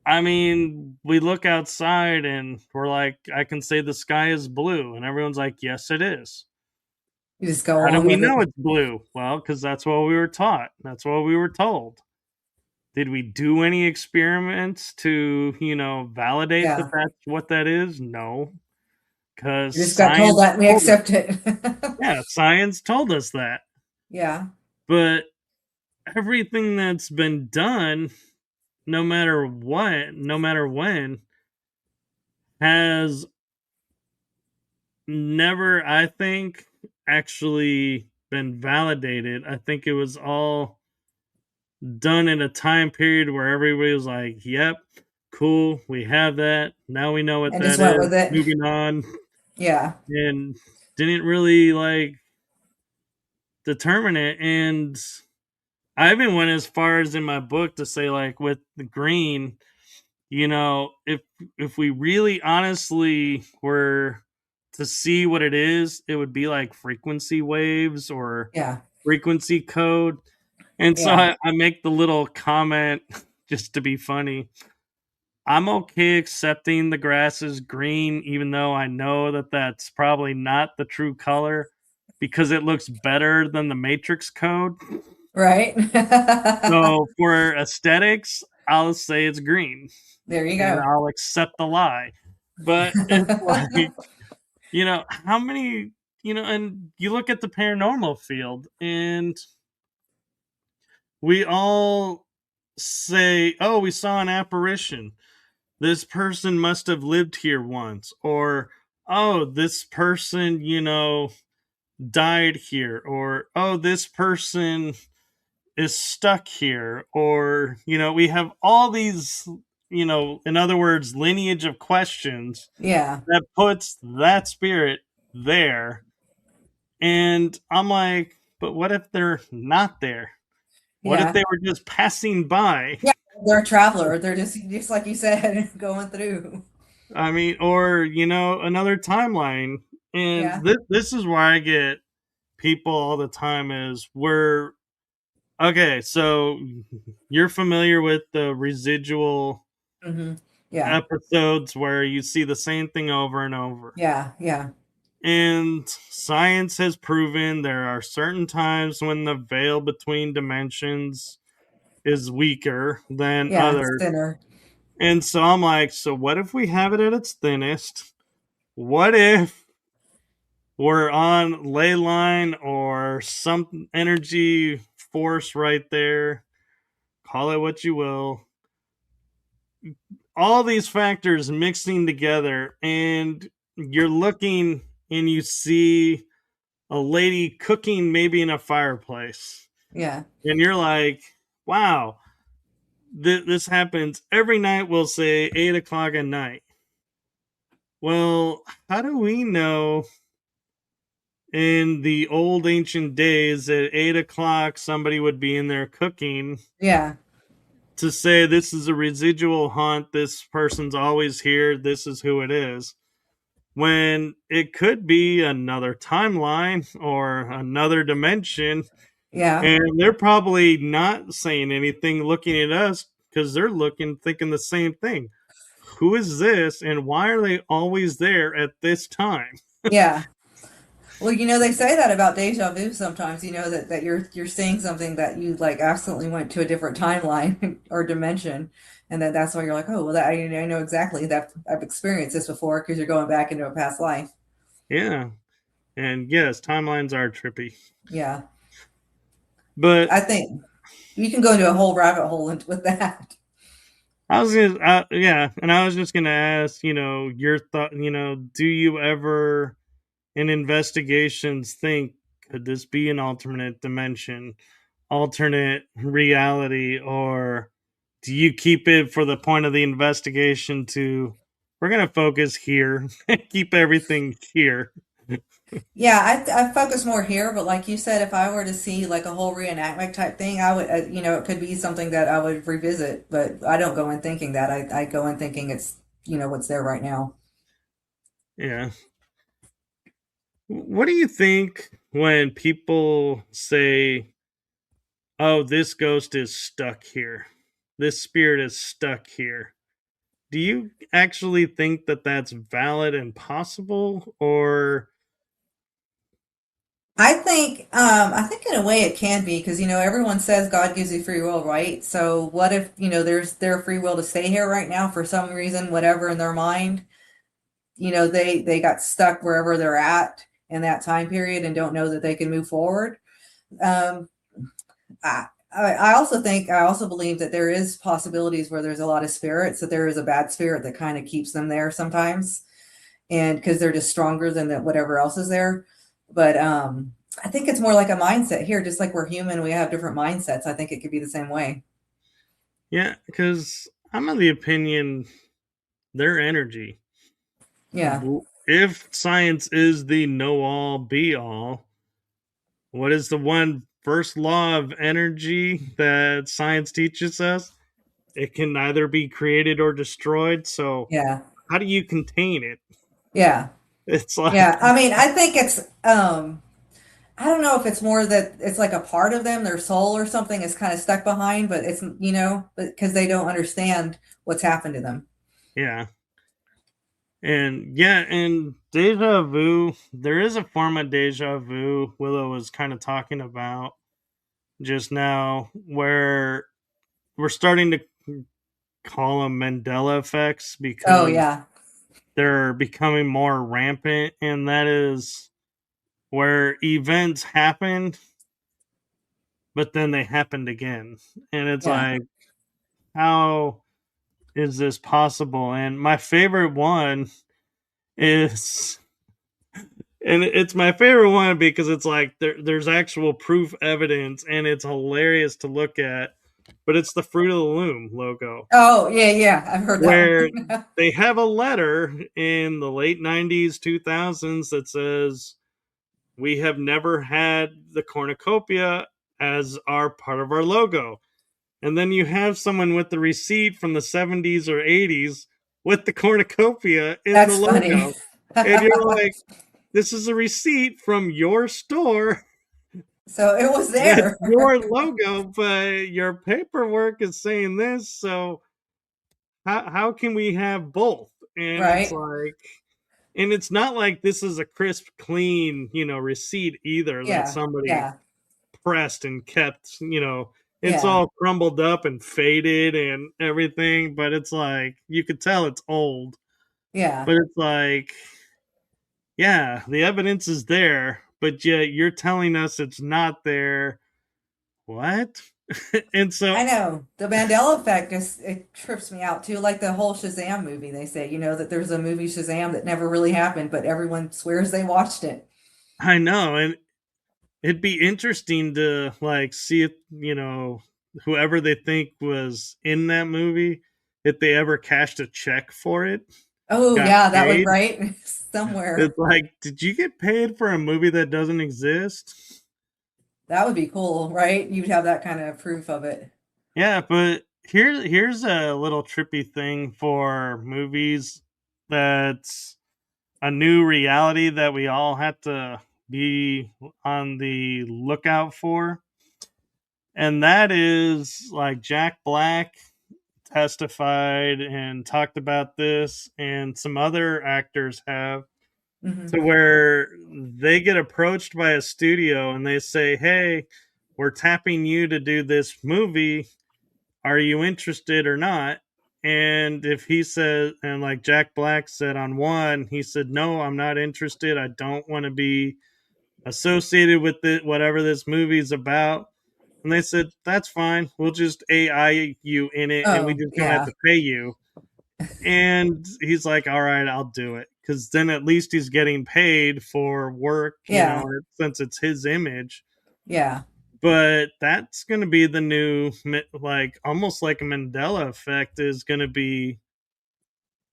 I mean, we look outside and we're like, I can say the sky is blue, and everyone's like, yes, it is. You just go How do along we with know it. it's blue? Well, because that's what we were taught. That's what we were told. Did we do any experiments to, validate that Yeah. that's what that is? No, because You just got told science that and we told us. accept it. Yeah, science told us that. Yeah. But everything that's been done, no matter what, no matter when, has never, I think, actually been validated. I think it was all done in a time period where everybody was like, yep, cool, we have that. Now we know what And just that went is. with it. Moving on. Yeah. And didn't really like determine it. And I even went as far as in my book to say, like, with the green, if we really honestly were to see what it is, it would be like frequency waves or Yeah. frequency code. And so Yeah. I make the little comment just to be funny. I'm okay accepting the grass is green, even though I know that that's probably not the true color because it looks better than the matrix code. Right. So for aesthetics, I'll say it's green There you and go. I'll accept the lie. But it's like, how many, and you look at the paranormal field and we all say, oh, we saw an apparition. This person must have lived here once. Or, oh, this person, died here. Or, oh, this person is stuck here. Or, we have all these, in other words, lineage of questions Yeah. that puts that spirit there. And I'm like, but what if they're not there? What if Yeah. they were just passing by? Yeah. They're a traveler. They're just like you said, going through. I mean, or another timeline. And Yeah. this is where I get people all the time is we're okay. So you're familiar with the residual Hmm. Yeah. episodes where you see the same thing over and over. Yeah. Yeah. And science has proven there are certain times when the veil between dimensions is weaker than Yeah. It's others. thinner. And so I'm like, so what if we have it at its thinnest? What if we're on ley line or some energy force right there? Call it what you will. All these factors mixing together, and you're looking and you see a lady cooking maybe in a fireplace. Yeah. And you're like, wow, this happens every night, we'll say 8 o'clock at night. Well, how do we know in the old ancient days at 8 o'clock somebody would be in there cooking Yeah. to say this is a residual haunt, this person's always here, this is who it is, when it could be another timeline or another dimension Yeah. And they're probably not saying anything looking at us because they're looking, thinking the same thing. Who is this and why are they always there at this time? Yeah. Well, they say that about deja vu sometimes, that you're seeing something that you like absolutely went to a different timeline or dimension. And that's why you're like, oh, well, I know exactly that I've experienced this before because you're going back into a past life. Yeah. And yes, timelines are trippy. Yeah. But I think you can go into a whole rabbit hole with that. yeah, and I was just gonna ask, your thought, do you ever in investigations think, could this be an alternate dimension, alternate reality, or do you keep it for the point of the investigation to, we're gonna focus here, keep everything here? Yeah, I focus more here, but like you said, if I were to see like a whole reenactment type thing, I would, it could be something that I would revisit, but I don't go in thinking that. I go in thinking it's, what's there right now. Yeah. What do you think when people say, oh, this ghost is stuck here, this spirit is stuck here? Do you actually think that that's valid and possible, or I think in a way it can be because, everyone says God gives you free will, right? So what if, there's their free will to stay here right now for some reason, whatever in their mind, they got stuck wherever they're at in that time period and don't know that they can move forward. Um, I also believe that there is possibilities where there's a lot of spirits, that there is a bad spirit that kind of keeps them there sometimes, and because they're just stronger than whatever else is there. But I think it's more like a mindset here, just like we're human, we have different mindsets. I think it could be the same way. yeah? Because I'm of the opinion their energy. Yeah, If science is the know all be all, what is the one first law of energy that science teaches us? It can neither be created or destroyed. So, yeah, how do you contain it? yeah, It's yeah. like, I mean, I think it's I don't know if it's more that it's like a part of them, their soul or something is kind of stuck behind, but it's, because they don't understand what's happened to them. yeah. And yeah, and deja vu, there is a form of deja vu Willow was kind of talking about just now, where we're starting to call them Mandela effects Oh, because yeah. they're becoming more rampant. And that is where events happened, but then they happened again. And it's Yeah. like, how is this possible? And my favorite one is, and it's my favorite one because it's like there's actual proof evidence and it's hilarious to look at, but it's the Fruit of the Loom logo, Oh, yeah, yeah. I've heard that where one. they have a letter in the late 90s 2000s that says, we have never had the cornucopia as our part of our logo. And then you have someone with the receipt from the 70s or 80s with the cornucopia in the That's funny. logo. And you're like, this is a receipt from your store. So it was That's there, your logo, but your paperwork is saying this. So how can we have both? And it's right? like, and it's not like this is a crisp, clean, receipt either that Yeah, somebody yeah, pressed and kept. It's yeah, all crumbled up and faded and everything, but it's like you could tell it's old. yeah. But it's like, yeah, the evidence is there, but yet you're telling us it's not there. What? And so I know. The Mandela effect just it trips me out too. Like the whole Shazam movie, they say, that there's a movie Shazam that never really happened, but everyone swears they watched it. I know, and it'd be interesting to like see if, whoever they think was in that movie, if they ever cashed a check for it, Oh got yeah, that would paid. right somewhere. It's like, did you get paid for a movie that doesn't exist? That would be cool, right? You'd have that kind of proof of it. Yeah, but here's a little trippy thing for movies that's a new reality that we all have to be on the lookout for. and that is like Jack Black testified and talked about this, and some other actors have, Hmm. to where they get approached by a studio and they say, "Hey, we're tapping you to do this movie. Are you interested or not?" And if he says, and like Jack Black said on one, he said, "No, I'm not interested. I don't want to be associated with it, whatever this movie's about." And they said, "That's fine. We'll just AI you in it and we Oh, just don't have yeah, to pay you." And he's like, "All right, I'll do it." Because then at least he's getting paid for work, yeah, since it's his image. yeah, But that's going to be the new, like, almost like a Mandela effect, is going to be,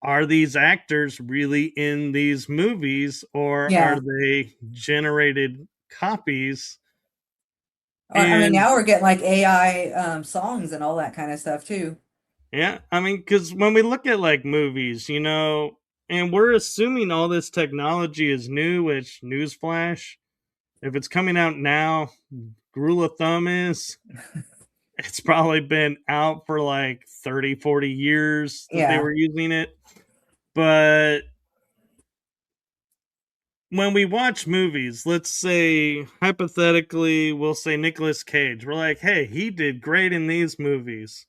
are these actors really in these movies or are yeah. they generated copies? Or I mean, And now we're getting like AI songs and all that kind of stuff too. yeah, I mean, because when we look at like movies, and we're assuming all this technology is new, which, newsflash, if it's coming out now, rule of thumb is it's probably been out for like 30, 40 years that they Yeah, were using it. But when we watch movies, let's say hypothetically, we'll say Nicolas Cage. We're like, hey, he did great in these movies.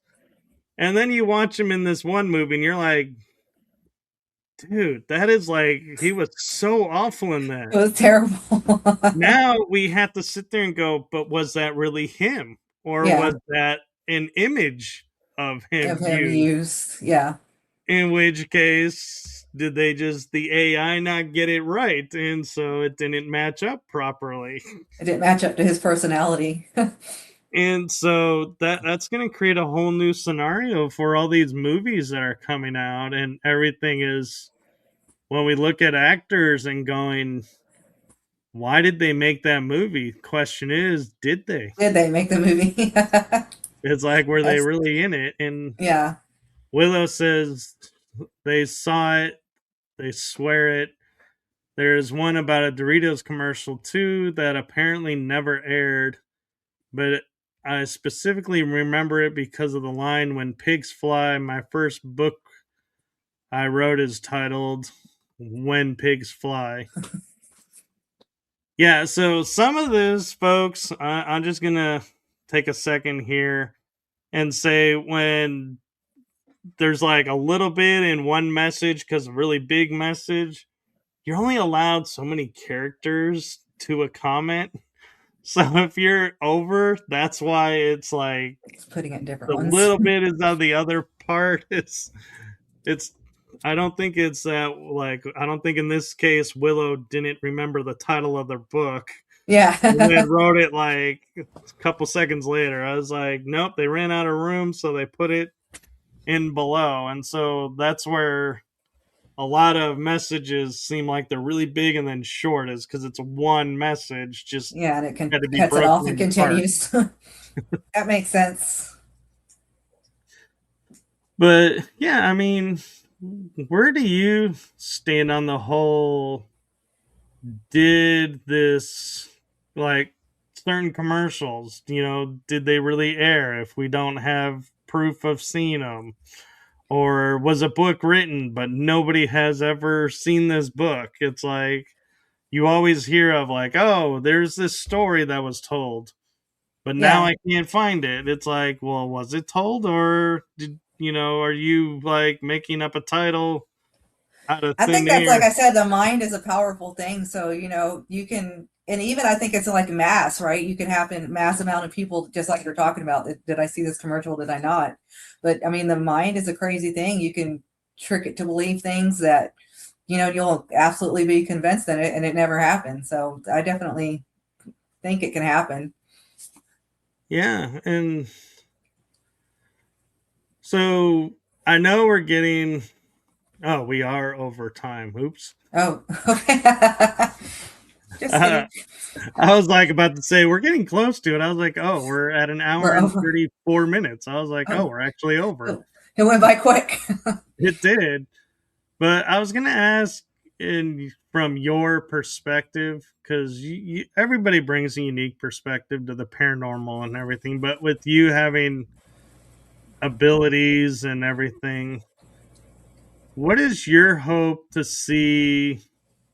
And then you watch him in this one movie and you're like, dude, that is like, he was so awful in it that. was terrible. Now we have to sit there and go, but was that really him? Or Yeah, was that an image of him of him used? used. Yeah, In which case, did they just, the AI not get it right? And so it didn't match up properly. it didn't match up to his personality. And so that's going to create a whole new scenario for all these movies that are coming out, and everything is, when we look at actors and going, why did they make that movie? Question is, did they? Did they make the movie? It's like, were they That's really in it? And yeah, Willow says they saw it, they swear it. There's one about a Doritos commercial too that apparently never aired, but I specifically remember it because of the line, "When pigs fly." My first book I wrote is titled "When Pigs Fly." Yeah, so some of this, folks, I'm just gonna take a second here and say, when there's like a little bit in one message because a really big message, you're only allowed so many characters to a comment. So if you're over, that's why it's like it's putting it in different the ones. little bit is on the other part. It's I don't think it's that, like, I don't think in this case Willow didn't remember the title of their book and Yeah, then wrote it like a couple seconds later. I was like, nope, they ran out of room, so they put it in below. And so that's where a lot of messages seem like they're really big and then short, is because it's one message just yeah, and it can had to be cuts it broken off and into parts. continues. That makes sense. But yeah, I mean, where do you stand on the whole, did this, like, certain commercials, did they really air if we don't have proof of seeing them? Or was a book written but nobody has ever seen this book? It's like, you always hear of, like, oh, there's this story that was told, but now Yeah. I can't find it. It's like, well, was it told, or are you like making up a title out of I thin think that's like air? I said, the mind is a powerful thing. So, you can, and even I think it's like mass, right? You can happen mass amount of people, just like you're talking about. Did I see this commercial? Did I not? But I mean, the mind is a crazy thing. You can trick it to believe things that, you'll absolutely be convinced in it and it never happened. So I definitely think it can happen. Yeah, and so I know we're getting, oh, we are over time. Oops. Oh, okay. Just I kidding. was like about to say we're getting close to it. I was like, oh, we're at an hour We're and over. 34 minutes. I was like, oh, Oh, we're actually over. it went by quick. It did. But I was gonna ask, in from your perspective, because everybody brings a unique perspective to the paranormal and everything, but with you having abilities and everything, what is your hope to see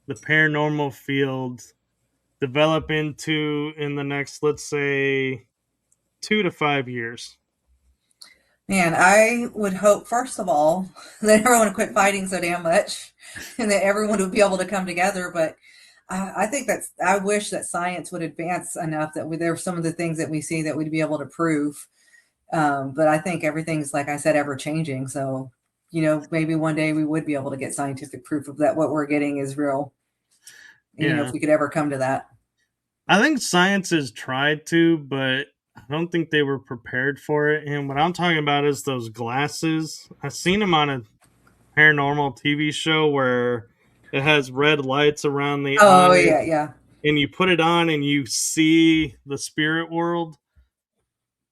the paranormal field develop into in the next, let's say, 2 to 5 years? Man, I would hope, first of all, that everyone would quit fighting so damn much and that everyone would be able to come together. But I think I wish that science would advance enough that there are some of the things that we see that we'd be able to prove. But I think everything's, like I said, ever changing. So, maybe one day we would be able to get scientific proof of that what we're getting is real. And, if Yeah. we could ever come to that. I think science has tried to, but I don't think they were prepared for it. And what I'm talking about is those glasses. I've seen them on a paranormal TV show where it has red lights around the Oh, eyes, yeah, yeah, and you put it on and you see the spirit world.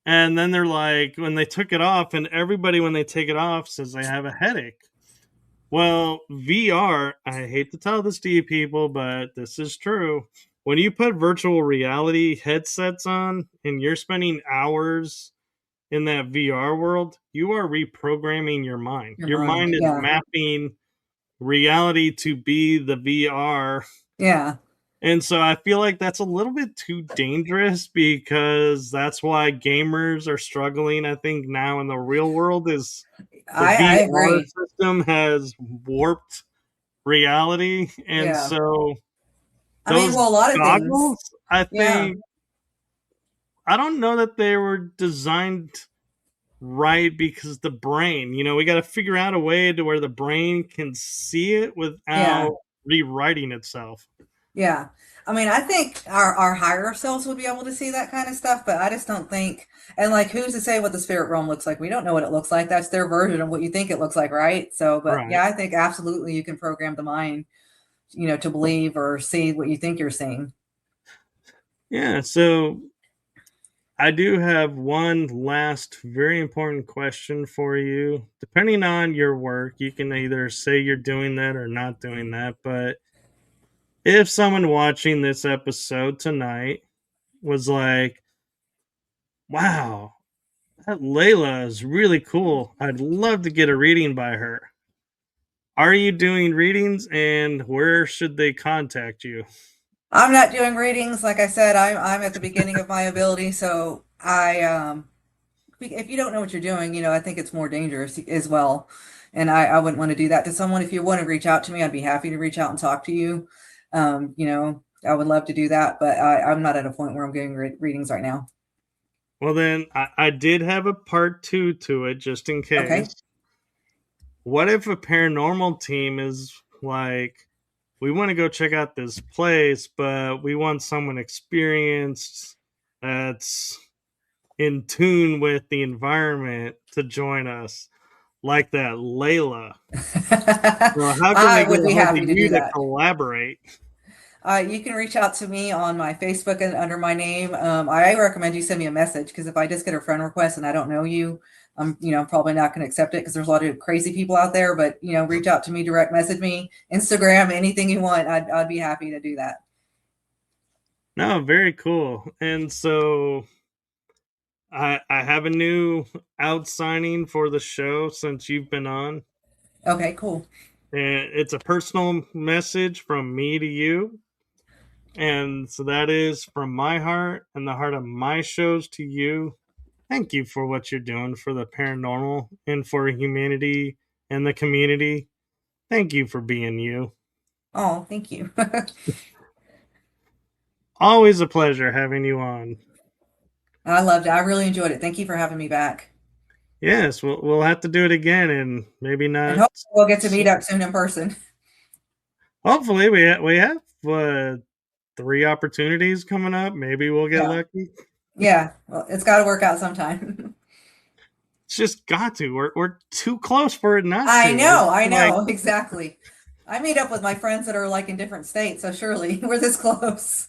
And then they're like, when they took it off, and everybody, when they take it off, says they have a headache. Well, VR, I hate to tell this to you people, but this is true. When you put virtual reality headsets on and you're spending hours in that VR world, you are reprogramming your mind. your Your mind. mind is Yeah, mapping reality to be the VR. yeah. And so I feel like that's a little bit too dangerous, because that's why gamers are struggling. I think now in the real world is the I VR agree. system has warped reality. And Yeah. so I mean, those well, a lot of things. goggles, I Yeah. think, I don't know that they were designed right, because the brain, we got to figure out a way to where the brain can see it Yeah. without rewriting itself. Yeah. I mean, I think our higher selves would be able to see that kind of stuff, but I just don't think, and like, who's to say what the spirit realm looks like? We don't know what it looks like. That's their version of what you think it looks like, right? So, but Right. yeah, I think absolutely you can program the mind, to believe or see what you think you're seeing. Yeah. So I do have one last very important question for you. Depending on your work, you can either say you're doing that or not doing that. But if someone watching this episode tonight was like, wow, that Layla is really cool, I'd love to get a reading by her. Are you doing readings, and where should they contact you? I'm not doing readings. Like I said, I'm at the beginning of my ability, so if you don't know what you're doing, I think it's more dangerous as well. And I wouldn't want to do that to someone. If you want to reach out to me, I'd be happy to reach out and talk to you. I would love to do that, but I'm not at a point where I'm getting readings right now. Well, then I did have a part two to it, just in Okay. case. What if a paranormal team is like, we want to go check out this place, but we want someone experienced that's in tune with the environment to join us, like that Layla? Well, how can I they get would a be hold of happy to you do to that. collaborate? You can reach out to me on my Facebook and under my name. I recommend you send me a message because if I just get a friend request and I don't know you, I'm probably not going to accept it because there's a lot of crazy people out there. But reach out to me, direct message me, Instagram, anything you want. I'd be happy to do that. No, very cool. And so I have a new out signing for the show since you've been on. Okay, cool. And it's a personal message from me to you. And so that is from my heart and the heart of my shows to you. Thank you for what you're doing for the paranormal and for humanity and the community. Thank you for being you. Oh, thank you. Always a pleasure having you on. I loved it. I really enjoyed it. Thank you for having me back. Yes, we'll have to do it again, and maybe And not. hopefully we'll get to meet up soon in person. Hopefully, we have 3 opportunities coming up. Maybe we'll get Yeah. lucky. Yeah. Well, it's got to work out sometime. It's just got to. We're too close for it not I to. know. It's I like, know. Exactly. I meet up with my friends that are like in different states, so surely we're this close.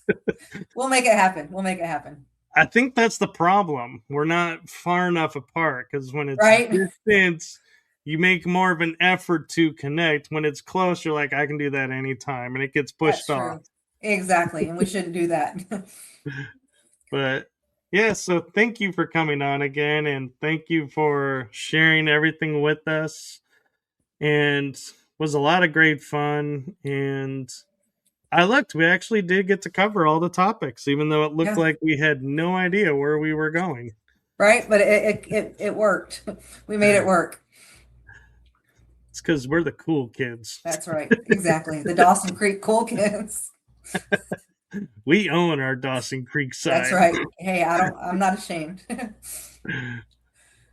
We'll make it happen. We'll make it happen. I think that's the problem. We're not far enough apart, because when it's Right? distance, you make more of an effort to connect. When it's close, you're like, I can do that anytime, and it gets That's pushed off. true. Exactly. And we shouldn't do that. But yeah, so thank you for coming on again, and thank you for sharing everything with us. And was a lot of great fun. And I looked, we actually did get to cover all the topics, even though it looked Yeah. like we had no idea where we were going. Right. But it worked. We made it work. It's because we're the cool kids. That's right. Exactly. The Dawson Creek Cool Kids. We own our Dawson Creek That's side. right. Hey, I'm not ashamed.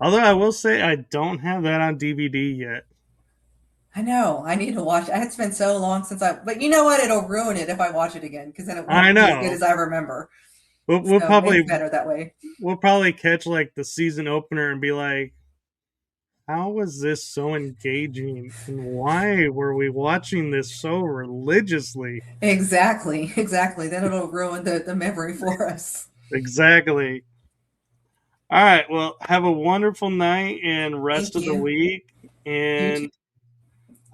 Although I will say I don't have that on DVD yet. I know. I need to watch it. It's been so long since but you know what? It'll ruin it if I watch it again because then it I won't be as good know. as I remember. We'll So it's probably better that way. catch like the season opener and be like, how was this so engaging? And why were we watching this so religiously? Exactly. Exactly. Then it'll ruin the memory for us. Exactly. All right. Well, have a wonderful night and rest Thank of the you. week. You too. And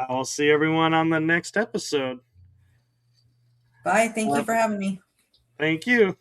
I will see everyone on the next episode. Bye. Thank you for having me. Thank you.